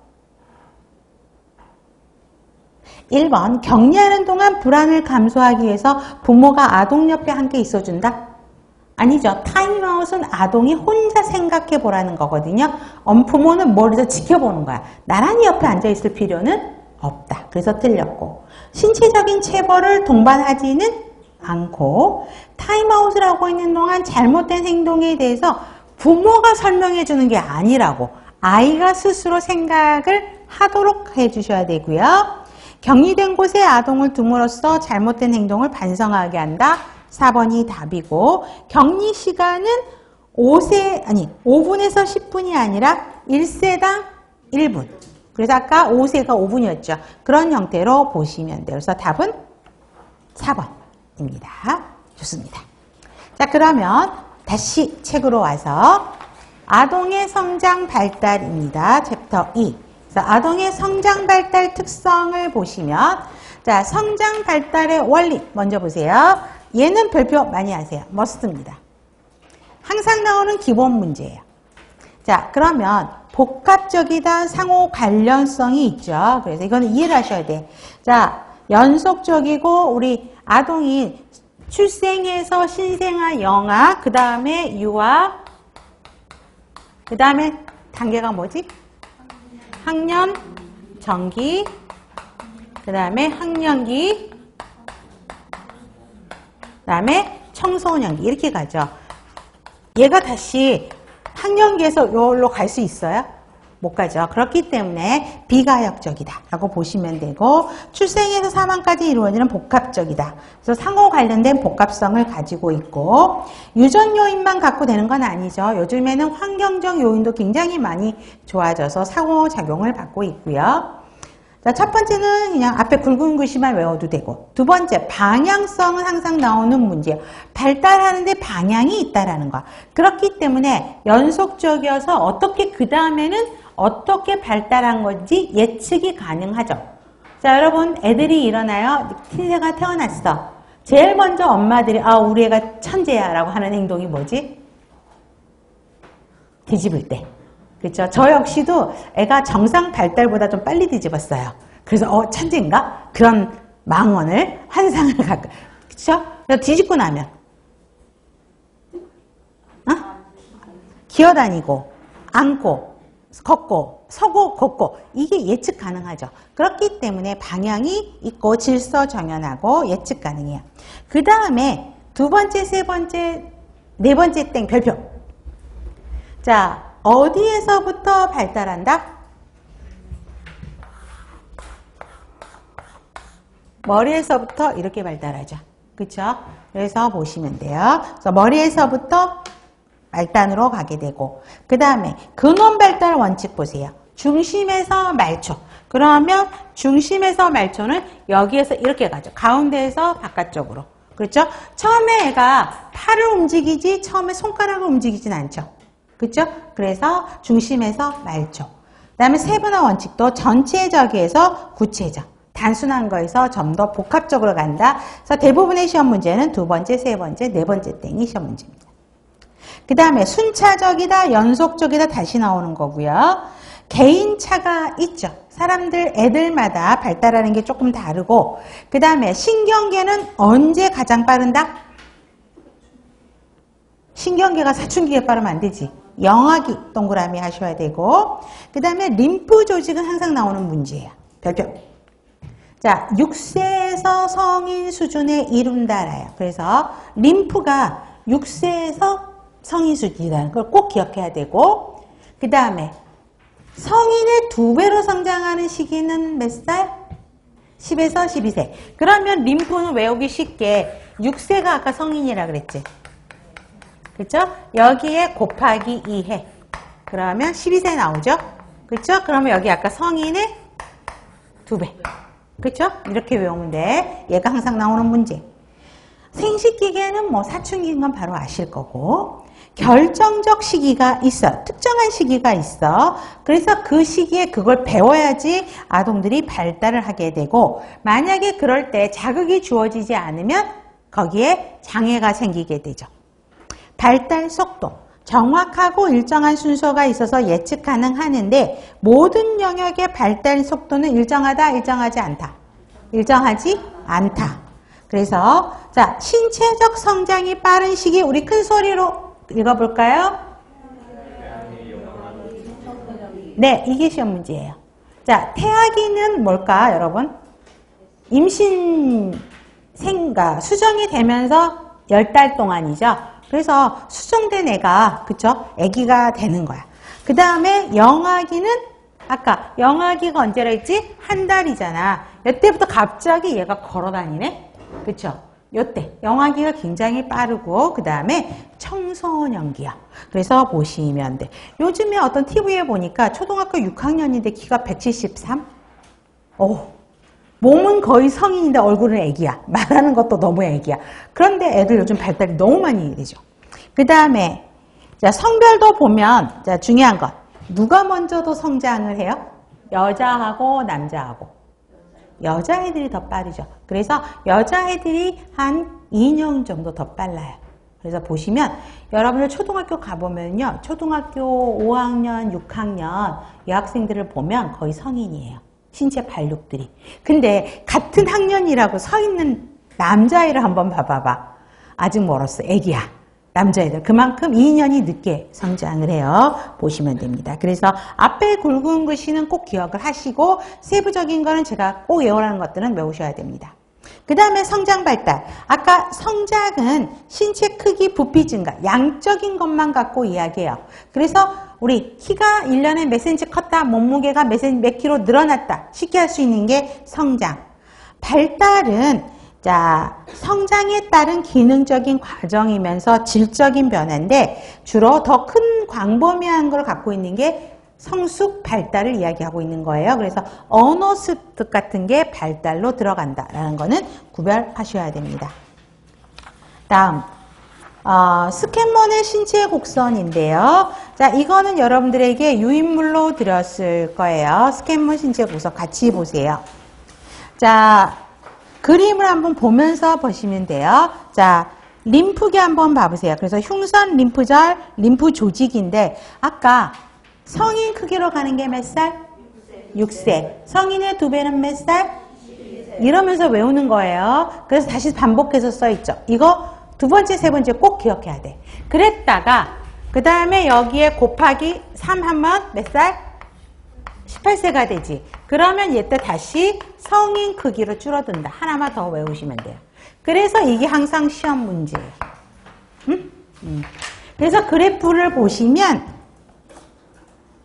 1번, 격리하는 동안 불안을 감소하기 위해서 부모가 아동 옆에 함께 있어준다? 아니죠. 타임아웃은 아동이 혼자 생각해 보라는 거거든요. 부모는 멀리서 지켜보는 거야. 나란히 옆에 앉아있을 필요는 없다. 그래서 틀렸고, 신체적인 체벌을 동반하지는 않고, 타임아웃을 하고 있는 동안 잘못된 행동에 대해서 부모가 설명해 주는 게 아니라고 아이가 스스로 생각을 하도록 해주셔야 되고요. 격리된 곳에 아동을 둠으로써 잘못된 행동을 반성하게 한다. 4번이 답이고, 격리 시간은 5분에서 10분이 아니라 1세당 1분. 그래서 아까 5세가 5분이었죠. 그런 형태로 보시면 돼요. 그래서 답은 4번입니다. 좋습니다. 자, 그러면 다시 책으로 와서 아동의 성장 발달입니다. 챕터 2. 그래서 아동의 성장 발달 특성을 보시면, 자, 성장 발달의 원리 먼저 보세요. 얘는 별표 많이 하세요. 머스트입니다. 항상 나오는 기본 문제예요. 자, 그러면 복합적이다, 상호 관련성이 있죠. 그래서 이거는 이해를 하셔야 돼. 자, 연속적이고 우리 아동이 출생에서 신생아, 영아, 그 다음에 유아, 그 다음에 단계가 뭐지? 학년, 정기, 그 다음에 학년기, 그 다음에 청소년기 이렇게 가죠. 얘가 다시 학년기에서 여기로 갈 수 있어요? 못 가죠. 그렇기 때문에 비가역적이다 라고 보시면 되고, 출생에서 사망까지 이루어지는 복합적이다. 그래서 상호 관련된 복합성을 가지고 있고, 유전 요인만 갖고 되는 건 아니죠. 요즘에는 환경적 요인도 굉장히 많이 좋아져서 상호작용을 받고 있고요. 자, 첫 번째는 그냥 앞에 굵은 글씨만 외워도 되고, 두 번째 방향성은 항상 나오는 문제예요. 발달하는데 방향이 있다라는 거. 그렇기 때문에 연속적이어서 어떻게 그 다음에는 어떻게 발달한 건지 예측이 가능하죠. 자, 여러분 애들이 일어나요. 신생아가 태어났어. 제일 먼저 엄마들이 우리 애가 천재야 라고 하는 행동이 뭐지? 뒤집을 때. 그렇죠? 저 역시도 애가 정상 발달보다 좀 빨리 뒤집었어요. 그래서 천재인가? 그런 망언을 환상을 갖고, 그렇죠? 뒤집고 나면 기어다니고 앉고 걷고 서고 걷고 이게 예측 가능하죠. 그렇기 때문에 방향이 있고 질서 정연하고 예측 가능해요. 그 다음에 두 번째, 세 번째, 네 번째 땡 별표. 자, 어디에서부터 발달한다? 머리에서부터 이렇게 발달하죠. 그렇죠? 그래서 보시면 돼요. 그래서 머리에서부터 말단으로 가게 되고, 그 다음에 근원 발달 원칙 보세요. 중심에서 말초. 그러면 중심에서 말초는 여기에서 이렇게 가죠. 가운데에서 바깥쪽으로. 그렇죠? 처음에 애가 팔을 움직이지 처음에 손가락을 움직이진 않죠. 그렇죠? 그래서 중심에서 말초. 그 다음에 세분화 원칙도 전체적에서 구체적. 단순한 거에서 좀 더 복합적으로 간다. 그래서 대부분의 시험 문제는 두 번째, 세 번째, 네 번째 땡이 시험 문제입니다. 그 다음에 순차적이다, 연속적이다 다시 나오는 거고요. 개인차가 있죠. 사람들, 애들마다 발달하는 게 조금 다르고, 그 다음에 신경계는 언제 가장 빠른다? 신경계가 사춘기에 빠르면 안 되지. 영아기 동그라미 하셔야 되고, 그 다음에 림프 조직은 항상 나오는 문제예요. 별표. 자, 6세에서 성인 수준에 이룬다라요. 그래서 림프가 6세에서 성인 수준이라는 걸 꼭 기억해야 되고, 그 다음에 성인의 2배로 성장하는 시기는 몇 살? 10에서 12세. 그러면 림프는 외우기 쉽게 6세가 아까 성인이라 그랬지. 그렇죠? 여기에 곱하기 2해. 그러면 12세 나오죠? 그렇죠? 그러면 여기 아까 성인의 2배. 그렇죠? 이렇게 외우면 돼. 얘가 항상 나오는 문제. 생식기계는 뭐 사춘기인 건 바로 아실 거고, 결정적 시기가 있어. 특정한 시기가 있어. 그래서 그 시기에 그걸 배워야지 아동들이 발달을 하게 되고, 만약에 그럴 때 자극이 주어지지 않으면 거기에 장애가 생기게 되죠. 발달 속도. 정확하고 일정한 순서가 있어서 예측 가능하는데 모든 영역의 발달 속도는 일정하다, 일정하지 않다. 일정하지 않다. 그래서 자, 신체적 성장이 빠른 시기 우리 큰 소리로 읽어볼까요? 네, 이게 시험 문제예요. 자, 태아기는 뭘까, 여러분? 수정이 되면서 10달 동안이죠. 그래서 수정된 애가, 그쵸? 아기가 되는 거야. 그 다음에 영아기는, 아까 영아기가 언제라 했지? 한 달이잖아. 이때부터 갑자기 얘가 걸어 다니네? 그쵸? 요때 영아기가 굉장히 빠르고 그 다음에 청소년기야. 그래서 보시면 돼. 요즘에 어떤 TV에 보니까 초등학교 6학년인데 키가 173? 몸은 거의 성인인데 얼굴은 애기야. 말하는 것도 너무 애기야. 그런데 애들 요즘 발달이 너무 많이 되죠. 그 다음에 자, 성별도 보면 자, 중요한 것. 누가 먼저 더 성장을 해요? 여자하고 남자하고. 여자애들이 더 빠르죠. 그래서 여자애들이 한 2년 정도 더 빨라요. 그래서 보시면 여러분들 초등학교 가보면요. 초등학교 5학년, 6학년 여학생들을 보면 거의 성인이에요. 신체 발육들이. 근데 같은 학년이라고 서 있는 남자애를 한번 봐봐봐. 아직 멀었어. 애기야. 남자애들. 그만큼 2년이 늦게 성장을 해요. 보시면 됩니다. 그래서 앞에 굵은 글씨는 꼭 기억을 하시고 세부적인 거는 제가 꼭 외우라는 것들은 외우셔야 됩니다. 그 다음에 성장 발달. 아까 성장은 신체 크기, 부피 증가, 양적인 것만 갖고 이야기해요. 그래서 우리 키가 1년에 몇 센치 컸다, 몸무게가 몇 킬로 늘어났다. 쉽게 할 수 있는 게 성장. 발달은 자, 성장에 따른 기능적인 과정이면서 질적인 변화인데 주로 더 큰 광범위한 걸 갖고 있는 게 성숙 발달을 이야기하고 있는 거예요. 그래서 언어 습득 같은 게 발달로 들어간다라는 거는 구별하셔야 됩니다. 다음, 스캔먼의 신체 곡선인데요. 자, 이거는 여러분들에게 유인물로 드렸을 거예요. 스캔먼 신체 곡선 같이 보세요. 자, 그림을 한번 보면서 보시면 돼요. 자, 림프계 한번 봐보세요. 그래서 흉선, 림프절, 림프 조직인데 아까 성인 크기로 가는 게 몇 살? 6세. 성인의 2배는 몇 살? 이러면서 외우는 거예요. 그래서 다시 반복해서 써있죠. 이거 두 번째, 세 번째 꼭 기억해야 돼. 그랬다가 그 다음에 여기에 곱하기 3 하면 몇 살? 18세가 되지. 그러면 얘때 다시 성인 크기로 줄어든다. 하나만 더 외우시면 돼요. 그래서 이게 항상 시험 문제예요. 그래서 그래프를 보시면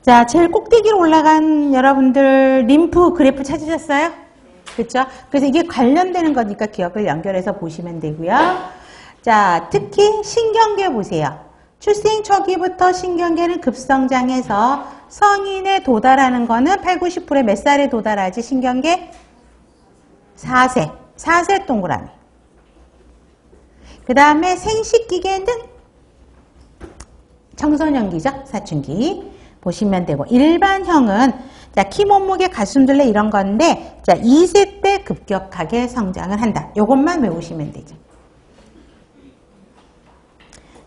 자, 제일 꼭대기로 올라간 여러분들 림프 그래프 찾으셨어요? 그렇죠? 그래서 이게 관련되는 거니까 기억을 연결해서 보시면 되고요. 자, 특히 신경계 보세요. 출생 초기부터 신경계는 급성장해서 성인에 도달하는 거는 80, 90%의 몇 살에 도달하지? 신경계? 4세. 4세 동그라미. 그 다음에 생식기계는 청소년기죠? 사춘기. 보시면 되고. 일반형은 자, 키, 몸무게, 가슴둘레 이런 건데 자, 2세 때 급격하게 성장을 한다. 요것만 외우시면 되죠.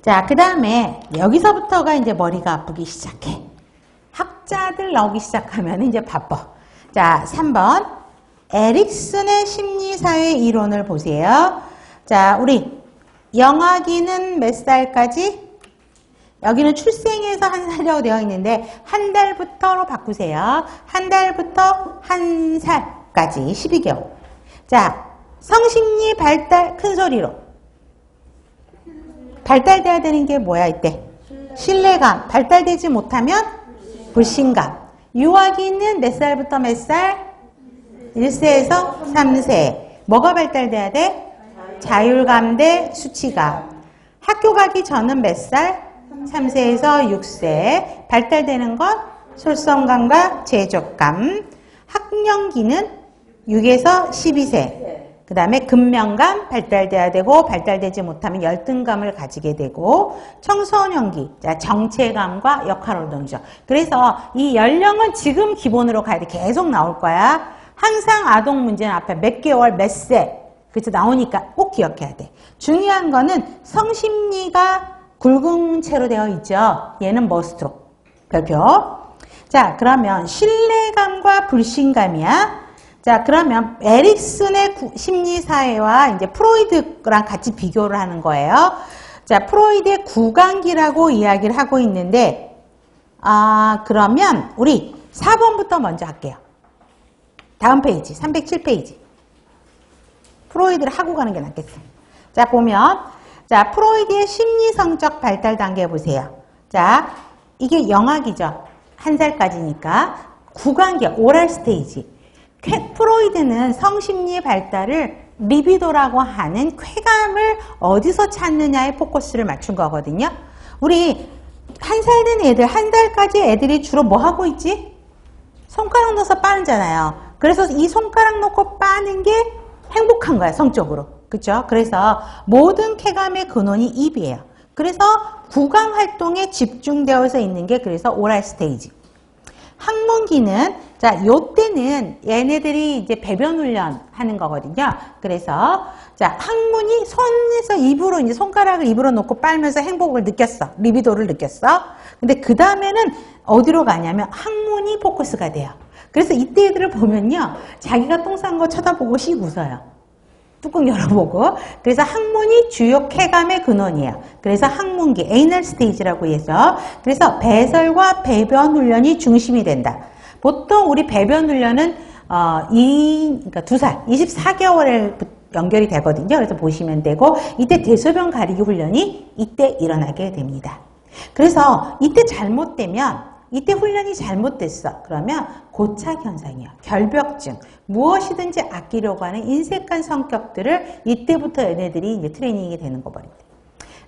자, 그 다음에 여기서부터가 이제 머리가 아프기 시작해. 학자들 나오기 시작하면 이제 바빠. 자, 3번. 에릭슨의 심리사회 이론을 보세요. 자, 우리 영아기는 몇 살까지? 여기는 출생에서 한 살이라고 되어 있는데 한 달부터로 바꾸세요. 한 달부터 한 살까지 12개월. 자, 성심리 발달 큰 소리로. 발달돼야 되는 게 뭐야 이때? 신뢰감. 발달되지 못하면 불신감. 유아기는 몇 살부터 몇 살? 1세에서 3세. 뭐가 발달돼야 돼? 자율감, 수치감. 학교 가기 전은 몇 살? 3세에서 6세. 발달되는 건 솔선감과 제족감. 학령기는 6에서 12세. 그 다음에 근면감 발달돼야 되고 발달되지 못하면 열등감을 가지게 되고 청소년기, 자, 정체감과 역할운동이죠. 그래서 이 연령은 지금 기본으로 가야 돼. 계속 나올 거야. 항상 아동 문제는 앞에 몇 개월, 몇 세, 그래서 나오니까 꼭 기억해야 돼. 중요한 거는 성심리가 굵은 채로 되어 있죠. 얘는 머스트로. 별표. 자, 그러면 신뢰감과 불신감이야. 자, 그러면 에릭슨의 심리사회와 이제 프로이드랑 같이 비교를 하는 거예요. 자, 프로이드의 구강기라고 이야기를 하고 있는데, 그러면 우리 4번부터 먼저 할게요. 다음 페이지, 307페이지. 프로이드를 하고 가는 게 낫겠어요. 자, 보면, 자, 프로이드의 심리성적 발달 단계 보세요. 자, 이게 영악이죠. 1살까지니까. 구강기, 오랄 스테이지. 프로이드는 성심리 발달을 리비도라고 하는 쾌감을 어디서 찾느냐에 포커스를 맞춘 거거든요. 우리 1살 된 애들, 1살까지 애들이 주로 뭐 하고 있지? 손가락 넣어서 빠는잖아요. 그래서 이 손가락 놓고 빠는 게 행복한 거야, 성적으로. 그쵸? 그래서 모든 쾌감의 근원이 입이에요. 그래서 구강 활동에 집중되어서 있는 게 그래서 오랄 스테이지. 학문기는, 자, 요때는 얘네들이 이제 배변 훈련 하는 거거든요. 그래서, 자, 학문이 손에서 입으로, 이제 손가락을 입으로 놓고 빨면서 행복을 느꼈어. 리비도를 느꼈어. 근데 그 다음에는 어디로 가냐면 학문이 포커스가 돼요. 그래서 이때 애들을 보면요. 자기가 똥 싼 거 쳐다보고 씩 웃어요. 뚜껑 열어보고. 그래서 학문이 주요 쾌감의 근원이에요. 그래서 학문기, 에이널 스테이지라고 해서. 그래서 배설과 배변 훈련이 중심이 된다. 보통 우리 배변 훈련은 그러니까 2살, 24개월에 연결이 되거든요. 그래서 보시면 되고, 이때 대소변 가리기 훈련이 이때 일어나게 됩니다. 그래서 이때 잘못되면, 이때 훈련이 잘못됐어. 그러면 고착 현상이야. 결벽증. 무엇이든지 아끼려고 하는 인색한 성격들을 이때부터 얘네들이 이제 트레이닝이 되는 거버린다.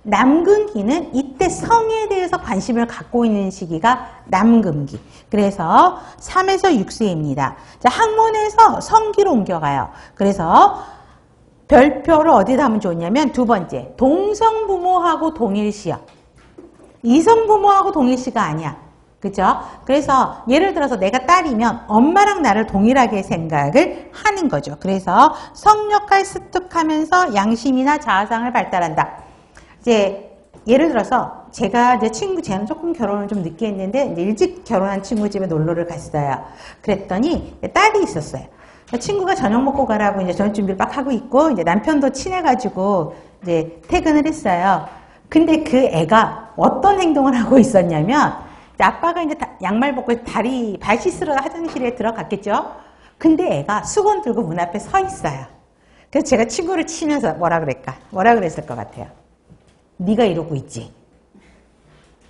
남근기는 이때 성에 대해서 관심을 갖고 있는 시기가 남근기. 그래서 3에서 6세입니다. 자, 학문에서 성기로 옮겨가요. 그래서 별표를 어디다 하면 좋냐면 두 번째, 동성부모하고 동일시요. 이성부모하고 동일시가 아니야. 그죠? 그래서 예를 들어서 내가 딸이면 엄마랑 나를 동일하게 생각을 하는 거죠. 그래서 성역할 습득하면서 양심이나 자아상을 발달한다. 이제 예를 들어서 제가 이제 쟤는 조금 결혼을 좀 늦게 했는데 이제 일찍 결혼한 친구 집에 놀러를 갔어요. 그랬더니 딸이 있었어요. 친구가 저녁 먹고 가라고 이제 저녁 준비를 막 하고 있고 이제 남편도 친해가지고 이제 퇴근을 했어요. 근데 그 애가 어떤 행동을 하고 있었냐면 아빠가 이제 양말 벗고 발 씻으러 화장실에 들어갔겠죠? 근데 애가 수건 들고 문 앞에 서 있어요. 그래서 제가 친구를 치면서 뭐라 그랬을 것 같아요? 네가 이러고 있지.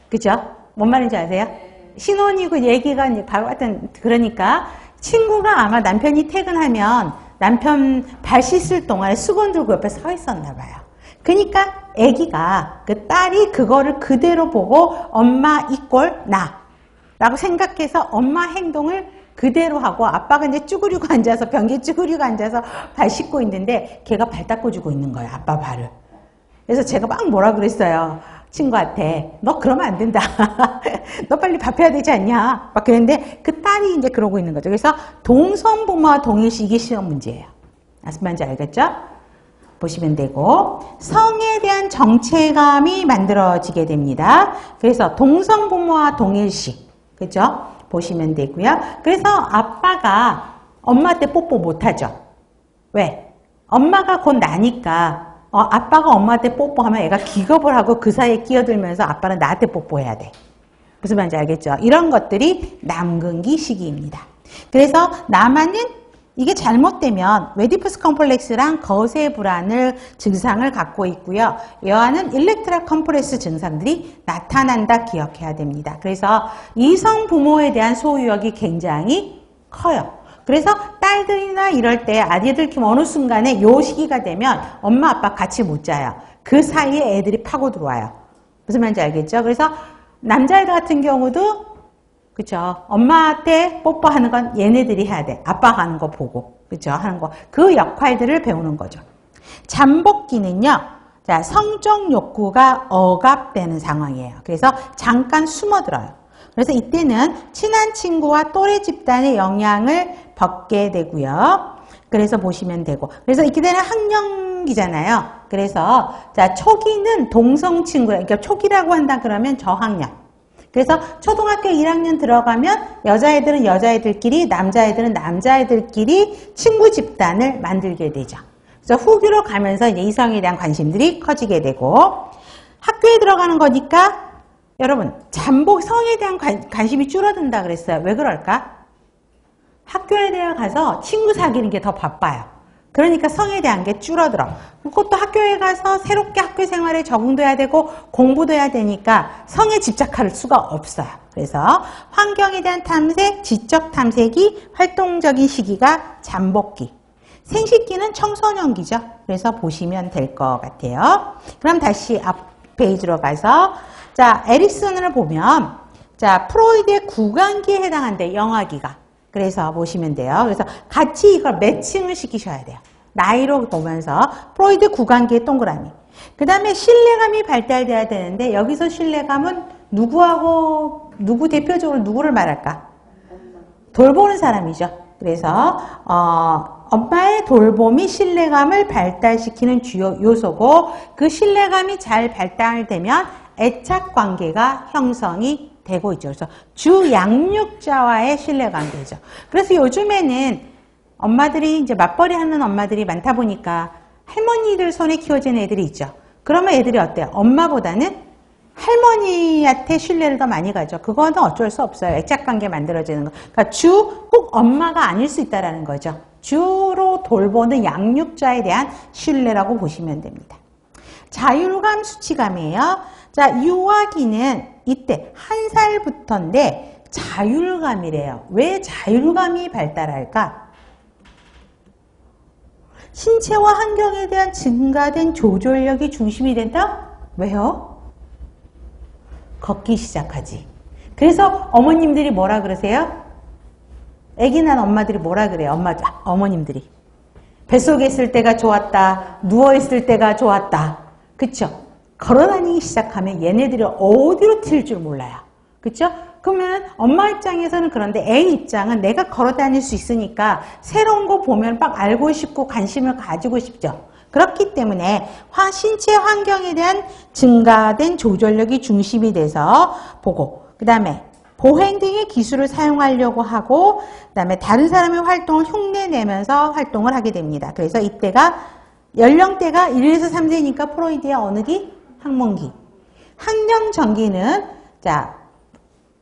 그죠? 뭔 말인지 아세요? 신혼이고 얘기가 바로 같은, 그러니까 친구가 아마 남편이 퇴근하면 남편 발 씻을 동안에 수건 들고 옆에 서 있었나 봐요. 그러니까 아기가 그 딸이 그거를 그대로 보고 엄마 이꼴 나 라고 생각해서 엄마 행동을 그대로 하고 아빠가 이제 쭈그리고 앉아서 변기에 쭈그리고 앉아서 발 씻고 있는데 걔가 발 닦아주고 있는 거예요. 아빠 발을. 그래서 제가 막 뭐라 그랬어요. 친구한테 너 그러면 안 된다. 너 빨리 밥 해야 되지 않냐. 막 그랬는데 그 딸이 이제 그러고 있는 거죠. 그래서 동성부모와 동일시 이게 시험 문제예요. 무슨 말인지 알겠죠? 보시면 되고 성에 대한 정체감이 만들어지게 됩니다. 그래서 동성부모와 동일시 그죠? 보시면 되고요. 그래서 아빠가 엄마한테 뽀뽀 못하죠. 왜? 엄마가 곧 나니까 아빠가 엄마한테 뽀뽀하면 애가 기겁을 하고 그 사이에 끼어들면서 아빠는 나한테 뽀뽀해야 돼. 무슨 말인지 알겠죠? 이런 것들이 남근기 시기입니다. 그래서 남아는 이게 잘못되면 웨디푸스 컴플렉스랑 거세 불안을 증상을 갖고 있고요. 여아는 일렉트라 컴프레스 증상들이 나타난다 기억해야 됩니다. 그래서 이성 부모에 대한 소유욕이 굉장히 커요. 그래서 딸들이나 이럴 때 아이들 키우면 어느 순간에 요 시기가 되면 엄마 아빠 같이 못 자요. 그 사이에 애들이 파고 들어와요. 무슨 말인지 알겠죠? 그래서 남자애들 같은 경우도 그쵸? 엄마한테 뽀뽀하는 건 얘네들이 해야 돼. 아빠가 하는 거 보고. 그쵸? 하는 거. 그 역할들을 배우는 거죠. 잠복기는요, 자, 성적 욕구가 억압되는 상황이에요. 그래서 잠깐 숨어들어요. 그래서 이때는 친한 친구와 또래 집단의 영향을 받게 되고요. 그래서 보시면 되고. 그래서 이렇게 되는 학년기잖아요. 그래서, 자, 초기는 동성 친구예요. 그러니까 초기라고 한다 그러면 저학년. 그래서 초등학교 1학년 들어가면 여자애들은 여자애들끼리, 남자애들은 남자애들끼리 친구 집단을 만들게 되죠. 그래서 후기로 가면서 이제 이성에 대한 관심들이 커지게 되고, 학교에 들어가는 거니까 여러분 잠복 성에 대한 관심이 줄어든다 그랬어요. 왜 그럴까? 학교에 대해 가서 친구 사귀는 게 더 바빠요. 그러니까 성에 대한 게 줄어들어. 그것도 학교에 가서 새롭게 학교 생활에 적응도 해야 되고 공부도 해야 되니까 성에 집착할 수가 없어요. 그래서 환경에 대한 탐색, 지적 탐색이 활동적인 시기가 잠복기. 생식기는 청소년기죠. 그래서 보시면 될 것 같아요. 그럼 다시 앞 페이지로 가서, 자, 에릭슨을 보면, 자, 프로이드의 구강기에 해당한대, 영아기가. 그래서 보시면 돼요. 그래서 같이 이걸 매칭을 시키셔야 돼요. 나이로 보면서 프로이드 구강기의 동그라미. 그 다음에 신뢰감이 발달돼야 되는데 여기서 신뢰감은 누구하고 누구 대표적으로 누구를 말할까? 돌보는 사람이죠. 그래서 엄마의 돌봄이 신뢰감을 발달시키는 주요 요소고 그 신뢰감이 잘 발달되면 애착관계가 형성이 되고 있죠. 그래서 주 양육자와의 신뢰관계죠. 그래서 요즘에는 엄마들이 이제 맞벌이 하는 엄마들이 많다 보니까 할머니들 손에 키워진 애들이 있죠. 그러면 애들이 어때요? 엄마보다는 할머니한테 신뢰를 더 많이 가죠. 그거는 어쩔 수 없어요. 애착관계 만들어지는 거. 그러니까 주 꼭 엄마가 아닐 수 있다는 거죠. 주로 돌보는 양육자에 대한 신뢰라고 보시면 됩니다. 자율감, 수치감이에요. 자, 유아기는 이때 1살부터인데 자율감이래요. 왜 자율감이 발달할까? 신체와 환경에 대한 증가된 조절력이 중심이 된다? 왜요? 걷기 시작하지. 그래서 어머님들이 뭐라 그러세요? 아기 난 엄마들이 뭐라 그래요? 어머님들이. 뱃속에 있을 때가 좋았다. 누워있을 때가 좋았다. 그쵸? 걸어다니기 시작하면 얘네들이 어디로 튈 줄 몰라요. 그쵸? 그러면 엄마 입장에서는 그런데 애 입장은 내가 걸어다닐 수 있으니까 새로운 거 보면 막 알고 싶고 관심을 가지고 싶죠. 그렇기 때문에 신체 환경에 대한 증가된 조절력이 중심이 돼서 보고 그 다음에 보행 등의 기술을 사용하려고 하고 그 다음에 다른 사람의 활동을 흉내내면서 활동을 하게 됩니다. 그래서 이때가 연령대가 1에서 3세니까 프로이드의 어느 기? 학문기. 학령 전기는 자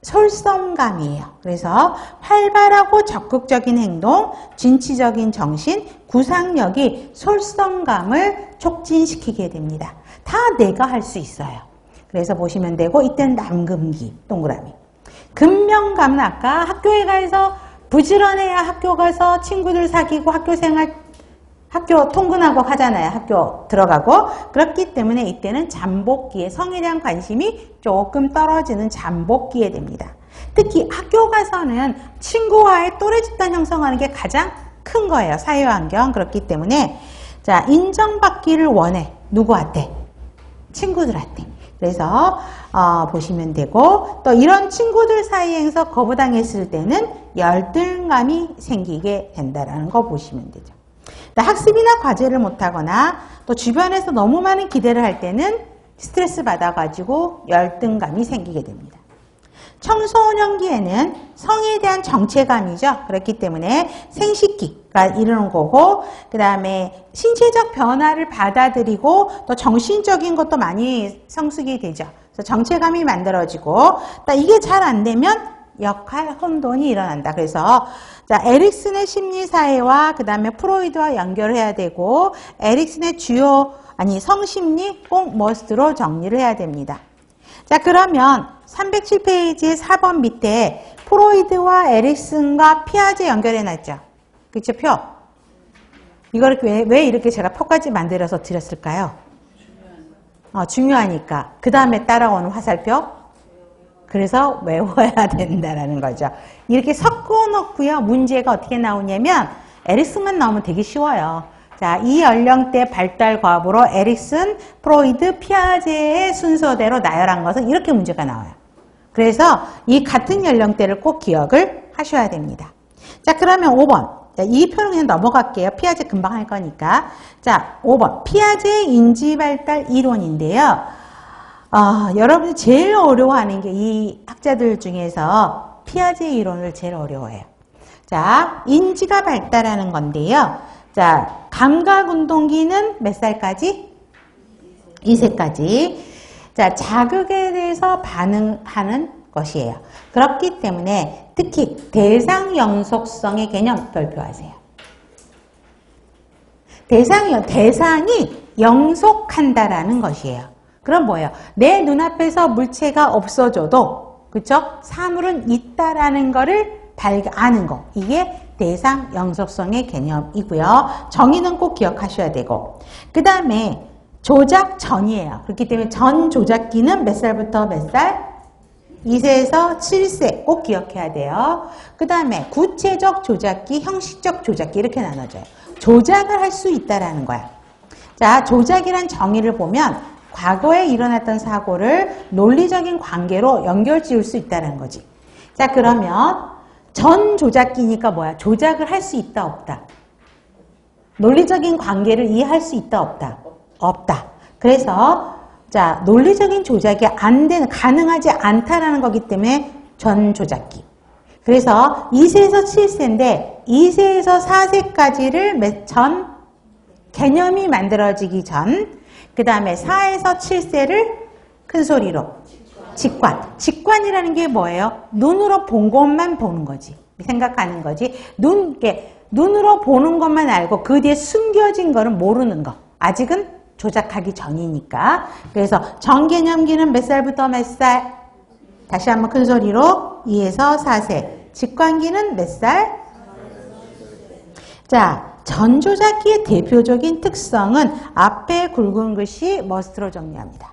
솔선감이에요. 그래서 활발하고 적극적인 행동, 진취적인 정신, 구상력이 솔선감을 촉진시키게 됩니다. 다 내가 할 수 있어요. 그래서 보시면 되고 이때는 남금기, 동그라미. 금명감은 아까 학교에 가서 부지런해야 학교 가서 친구들 사귀고 학교 생활 학교 통근하고 하잖아요. 학교 들어가고. 그렇기 때문에 이때는 잠복기에 성에 대한 관심이 조금 떨어지는 잠복기에 됩니다. 특히 학교 가서는 친구와의 또래 집단 형성하는 게 가장 큰 거예요. 사회환경. 그렇기 때문에 자 인정받기를 원해. 누구한테? 친구들한테. 그래서 보시면 되고 또 이런 친구들 사이에서 거부당했을 때는 열등감이 생기게 된다는 거 보시면 되죠. 학습이나 과제를 못하거나 또 주변에서 너무 많은 기대를 할 때는 스트레스 받아가지고 열등감이 생기게 됩니다. 청소년기에는 성에 대한 정체감이죠. 그렇기 때문에 생식기가 이르는 거고 그 다음에 신체적 변화를 받아들이고 또 정신적인 것도 많이 성숙이 되죠. 그래서 정체감이 만들어지고 이게 잘 안 되면 역할 혼돈이 일어난다. 그래서 자 에릭슨의 심리사회와 그 다음에 프로이드와 연결해야 되고 에릭슨의 성심리 꼭 머스트로 정리를 해야 됩니다. 자 그러면 307페이지의 4번 밑에 프로이드와 에릭슨과 피아제 연결해놨죠. 그쵸 표? 이걸 왜 이렇게 제가 표까지 만들어서 드렸을까요? 중요하니까. 그 다음에 따라오는 화살표? 그래서 외워야 된다라는 거죠. 이렇게 섞어 놓고요. 문제가 어떻게 나오냐면 에릭슨만 나오면 되게 쉬워요. 자, 이 연령대 발달 과부로 에릭슨, 프로이드, 피아제의 순서대로 나열한 것은 이렇게 문제가 나와요. 그래서 이 같은 연령대를 꼭 기억을 하셔야 됩니다. 자, 그러면 5번. 자, 이 표는 그냥 넘어갈게요. 피아제 금방 할 거니까. 자, 5번. 피아제의 인지발달 이론인데요. 여러분이 제일 어려워하는 게 이 학자들 중에서 피아제 이론을 제일 어려워해요. 자, 인지가 발달하는 건데요. 자, 감각운동기는 몇 살까지? 2세까지. 자, 자극에 대해서 반응하는 것이에요. 그렇기 때문에 특히 대상 영속성의 개념 발표하세요. 대상이 영속한다라는 것이에요. 그럼 뭐예요? 내 눈앞에서 물체가 없어져도, 그쵸? 사물은 있다라는 거를 아는 거. 이게 대상 영속성의 개념이고요. 정의는 꼭 기억하셔야 되고. 그 다음에 조작 전이에요. 그렇기 때문에 전 조작기는 몇 살부터 몇 살? 2세에서 7세 꼭 기억해야 돼요. 그 다음에 구체적 조작기, 형식적 조작기 이렇게 나눠져요. 조작을 할 수 있다라는 거야. 자, 조작이란 정의를 보면 과거에 일어났던 사고를 논리적인 관계로 연결 지을 수 있다는 거지. 자, 그러면 전 조작기니까 뭐야? 조작을 할 수 있다, 없다? 논리적인 관계를 이해할 수 있다, 없다? 없다. 그래서 자, 논리적인 조작이 가능하지 않다라는 거기 때문에 전 조작기. 그래서 2세에서 7세인데 2세에서 4세까지를 개념이 만들어지기 전, 그 다음에 4에서 7세를 큰 소리로 직관이라는 게 뭐예요? 눈으로 본 것만 보는 거지. 생각하는 거지. 눈으로 보는 것만 알고 그 뒤에 숨겨진 거는 모르는 거. 아직은 조작하기 전이니까. 그래서 정개념기는 몇 살부터 몇 살? 다시 한번 큰 소리로 2에서 4세. 직관기는 몇 살? 자, 전조작기의 대표적인 특성은 앞에 굵은 글씨 머스트로 정리합니다.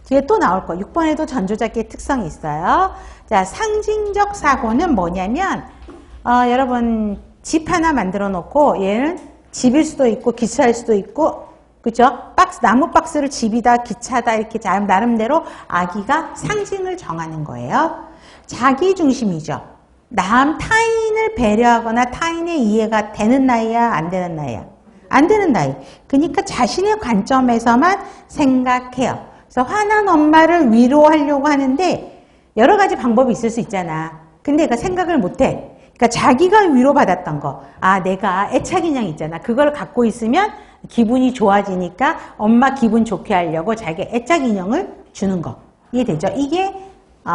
뒤에 또 나올 거. 6번에도 전조작기의 특성이 있어요. 자, 상징적 사고는 뭐냐면 여러분 집 하나 만들어 놓고 얘는 집일 수도 있고 기차일 수도 있고 그죠? 나무 박스를 집이다 기차다 이렇게 나름대로 아기가 상징을 정하는 거예요. 자기 중심이죠. 타인을 배려하거나 타인의 이해가 되는 나이야, 안 되는 나이야? 안 되는 나이. 그러니까 자신의 관점에서만 생각해요. 그래서 화난 엄마를 위로하려고 하는데 여러 가지 방법이 있을 수 있잖아. 근데 얘가 생각을 못해. 그러니까 자기가 위로받았던 거. 내가 애착인형 있잖아. 그걸 갖고 있으면 기분이 좋아지니까 엄마 기분 좋게 하려고 자기 애착인형을 주는 거. 이해되죠? 이게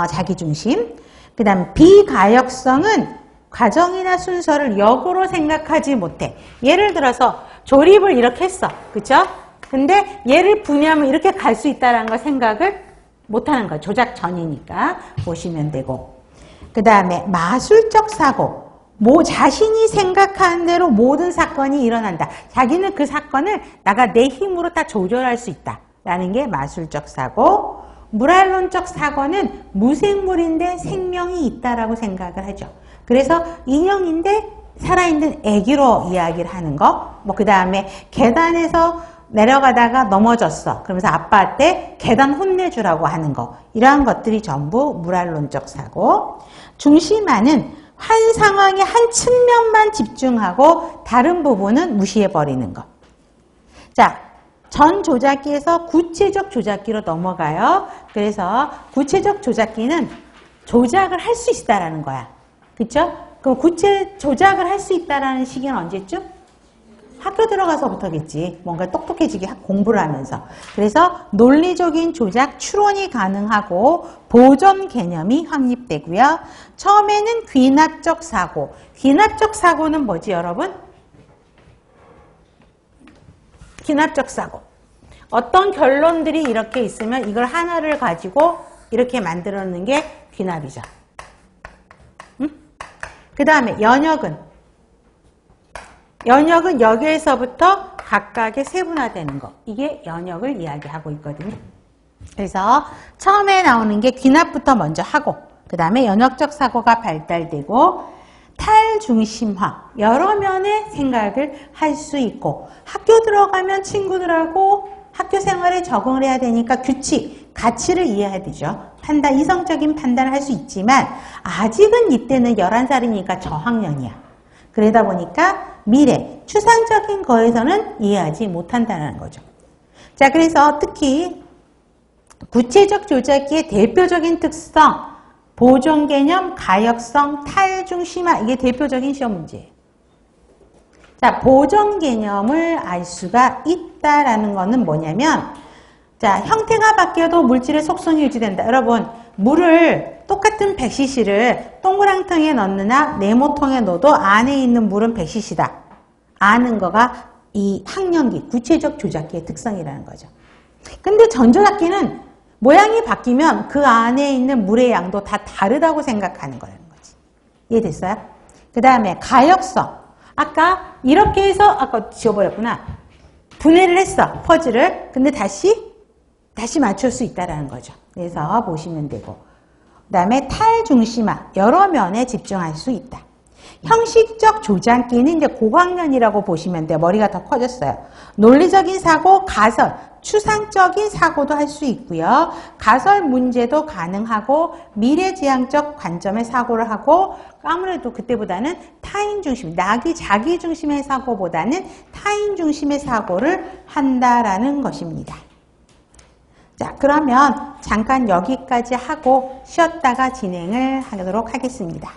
자기중심. 그 다음 비가역성은 과정이나 순서를 역으로 생각하지 못해. 예를 들어서 조립을 이렇게 했어. 그쵸? 근데 얘를 분해하면 이렇게 갈 수 있다는 걸 생각을 못하는 거야. 조작 전이니까 보시면 되고. 그 다음에 마술적 사고. 자신이 생각하는 대로 모든 사건이 일어난다. 자기는 그 사건을 내 힘으로 다 조절할 수 있다. 라는 게 마술적 사고. 무랄론적 사고는 무생물인데 생명이 있다라고 생각을 하죠. 그래서 인형인데 살아있는 애기로 이야기를 하는 거. 그 다음에 계단에서 내려가다가 넘어졌어. 그러면서 아빠한테 계단 혼내주라고 하는 거. 이러한 것들이 전부 무랄론적 사고. 중심화는 한 상황에 한 측면만 집중하고 다른 부분은 무시해버리는 거. 자, 전 조작기에서 구체적 조작기로 넘어가요. 그래서 구체적 조작기는 조작을 할 수 있다라는 거야. 그쵸? 그럼 조작을 할 수 있다라는 시기는 언제쯤? 학교 들어가서부터겠지. 뭔가 똑똑해지게 공부를 하면서. 그래서 논리적인 조작, 추론이 가능하고 보존 개념이 확립되고요. 처음에는 귀납적 사고. 귀납적 사고는 뭐지, 여러분? 귀납적 사고. 어떤 결론들이 이렇게 있으면 이걸 하나를 가지고 이렇게 만들어내는 게 귀납이죠. 그 다음에 연역은 여기에서부터 각각의 세분화되는 거. 이게 연역을 이야기하고 있거든요. 그래서 처음에 나오는 게 귀납부터 먼저 하고 그 다음에 연역적 사고가 발달되고 탈중심화, 여러 면의 생각을 할 수 있고 학교 들어가면 친구들하고 학교 생활에 적응을 해야 되니까 규칙, 가치를 이해해야 되죠. 판단, 이성적인 판단을 할 수 있지만 아직은 이때는 11살이니까 저학년이야. 그러다 보니까 미래, 추상적인 거에서는 이해하지 못한다는 거죠. 자, 그래서 특히 구체적 조작기의 대표적인 특성, 보존개념, 가역성, 탈중심화, 이게 대표적인 시험 문제예요. 자, 보존개념을 알 수가 있다라는 거는 뭐냐면, 자, 형태가 바뀌어도 물질의 속성이 유지된다. 여러분, 물을 똑같은 100cc를 동그랑통에 넣느냐 네모통에 넣어도 안에 있는 물은 100cc다. 아는 거가 이 학년기, 구체적 조작기의 특성이라는 거죠. 근데 전조작기는 모양이 바뀌면 그 안에 있는 물의 양도 다 다르다고 생각하는 거라는 거지. 이해됐어요? 그 다음에 가역성. 아까 이렇게 해서 아까 지워버렸구나. 분해를 했어. 퍼즐을. 근데 다시 맞출 수 있다는 거죠. 그래서 보시면 되고. 그 다음에 탈중심화. 여러 면에 집중할 수 있다. 형식적 조작기는 이제 고학년이라고 보시면 돼요. 머리가 더 커졌어요. 논리적인 사고, 가설, 추상적인 사고도 할 수 있고요. 가설 문제도 가능하고 미래지향적 관점의 사고를 하고 아무래도 그때보다는 타인 중심, 나기 자기 중심의 사고보다는 타인 중심의 사고를 한다라는 것입니다. 자, 그러면 잠깐 여기까지 하고 쉬었다가 진행을 하도록 하겠습니다.